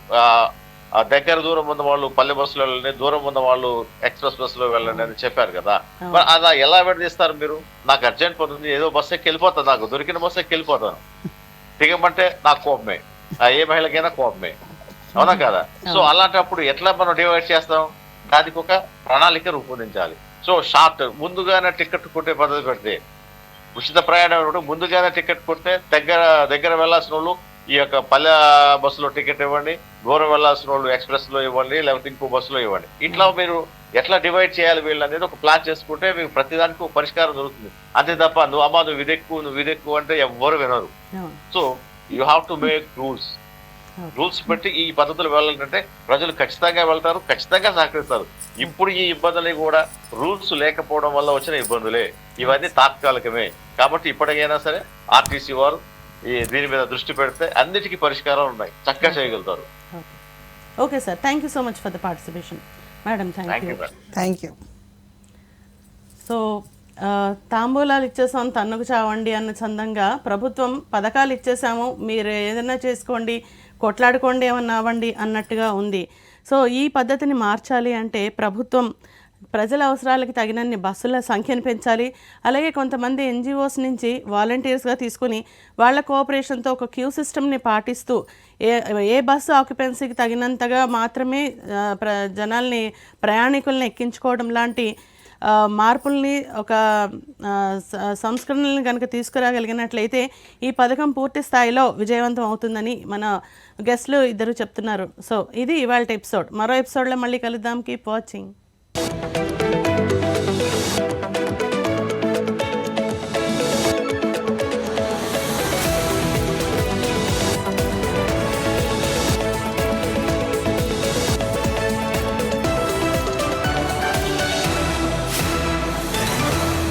ఆ దగ్గర దూరం ఉన్న వాళ్ళు పల్లె బస్సులో వెళ్ళండి, దూరం ఉన్న వాళ్ళు ఎక్స్ప్రెస్ బస్సులో వెళ్ళండి అని చెప్పారు కదా. మరి అలా ఎలా విడదీస్తారు మీరు? నాకు అర్జెంట్ పడుతుంది, ఏదో బస్సు ఎక్కి వెళ్ళిపోతాను, నాకు దొరికిన బస్సు ఎక్కి వెళ్ళిపోతాను, దిగమంటే నాకు కోపమే, ఏ మహిళకైనా కోపమే, అవునా కదా? సో అలాంటప్పుడు ఎట్లా మనం డివైడ్ చేస్తాం? దానికి ఒక ప్రణాళిక రూపొందించాలి. సో షార్ట్ ముందుగానే టికెట్ కొట్టే పద్ధతి పెడితే, ఉచిత ప్రయాణం ముందుగానే టికెట్ కొడితే దగ్గర వెళ్ళాల్సిన వాళ్ళు ఈ యొక్క పల్లె బస్సులో టికెట్ ఇవ్వండి, దూరం వెళ్ళాల్సిన వాళ్ళు ఎక్స్ప్రెస్ లో ఇవ్వండి, లేకపోతే ఇంకో బస్సులో ఇవ్వండి. ఇట్లా మీరు ఎట్లా డివైడ్ చేయాలి వీళ్ళు అనేది ఒక ప్లాన్ చేసుకుంటే మీకు ప్రతిదానికి ఒక పరిష్కారం దొరుకుతుంది. అంతే తప్ప నువ్వు ఇదెక్కువ అంటే ఎవ్వరు వినరు. So you have to make rules పెట్టి ఈ పద్ధతులు వెళ్ళాలంటే ప్రజలు ఖచ్చితంగా వెళ్తారు, ఖచ్చితంగా సహకరిస్తారు. ఇప్పుడు ఈ ఇబ్బందులు కూడా రూల్స్ లేకపోవడం వల్ల వచ్చిన ఇబ్బందులే, ఇవన్నీ తాత్కాలికమే. కాబట్టి ఇప్పటికైనా సరే ఆర్టీసీ వారు దీని మీద దృష్టి పెడితే అన్నిటికీ పరిష్కారాలు ఉన్నాయి, చక్కగా చేయగలుగుతారు. Okay sir, thank you so much for the participation. Madam thank you. So తాంబూలాలు ఇచ్చేసాం తన్నుకు చావండి అన్న చందంగా ప్రభుత్వం పథకాలు ఇచ్చేసాము, మీరు ఏదైనా చేసుకోండి, కొట్లాడుకోండి, ఏమన్నా అవ్వండి అన్నట్టుగా ఉంది. సో ఈ పద్ధతిని మార్చాలి అంటే ప్రభుత్వం ప్రజల అవసరాలకి తగినన్ని బస్సుల సంఖ్యను పెంచాలి. అలాగే కొంతమంది ఎన్జిఓస్ నుంచి వాలంటీర్స్గా తీసుకుని వాళ్ళ కోఆపరేషన్తో ఒక క్యూ సిస్టమ్ని పాటిస్తూ ఏ బస్సు ఆక్యుపెన్సీకి తగినంతగా మాత్రమే జనాల్ని ప్రయాణికుల్ని ఎక్కించుకోవడం లాంటి మార్పుల్ని ఒక సంస్కరణల్ని కనుక తీసుకురాగలిగినట్లయితే ఈ పథకం పూర్తి స్థాయిలో విజయవంతం అవుతుందని మన గెస్ట్లు ఇద్దరు చెప్తున్నారు. సో ఇది ఇవాళ ఎపిసోడ్. మరో ఎపిసోడ్లో మళ్ళీ కలుద్దాం. Keep watching.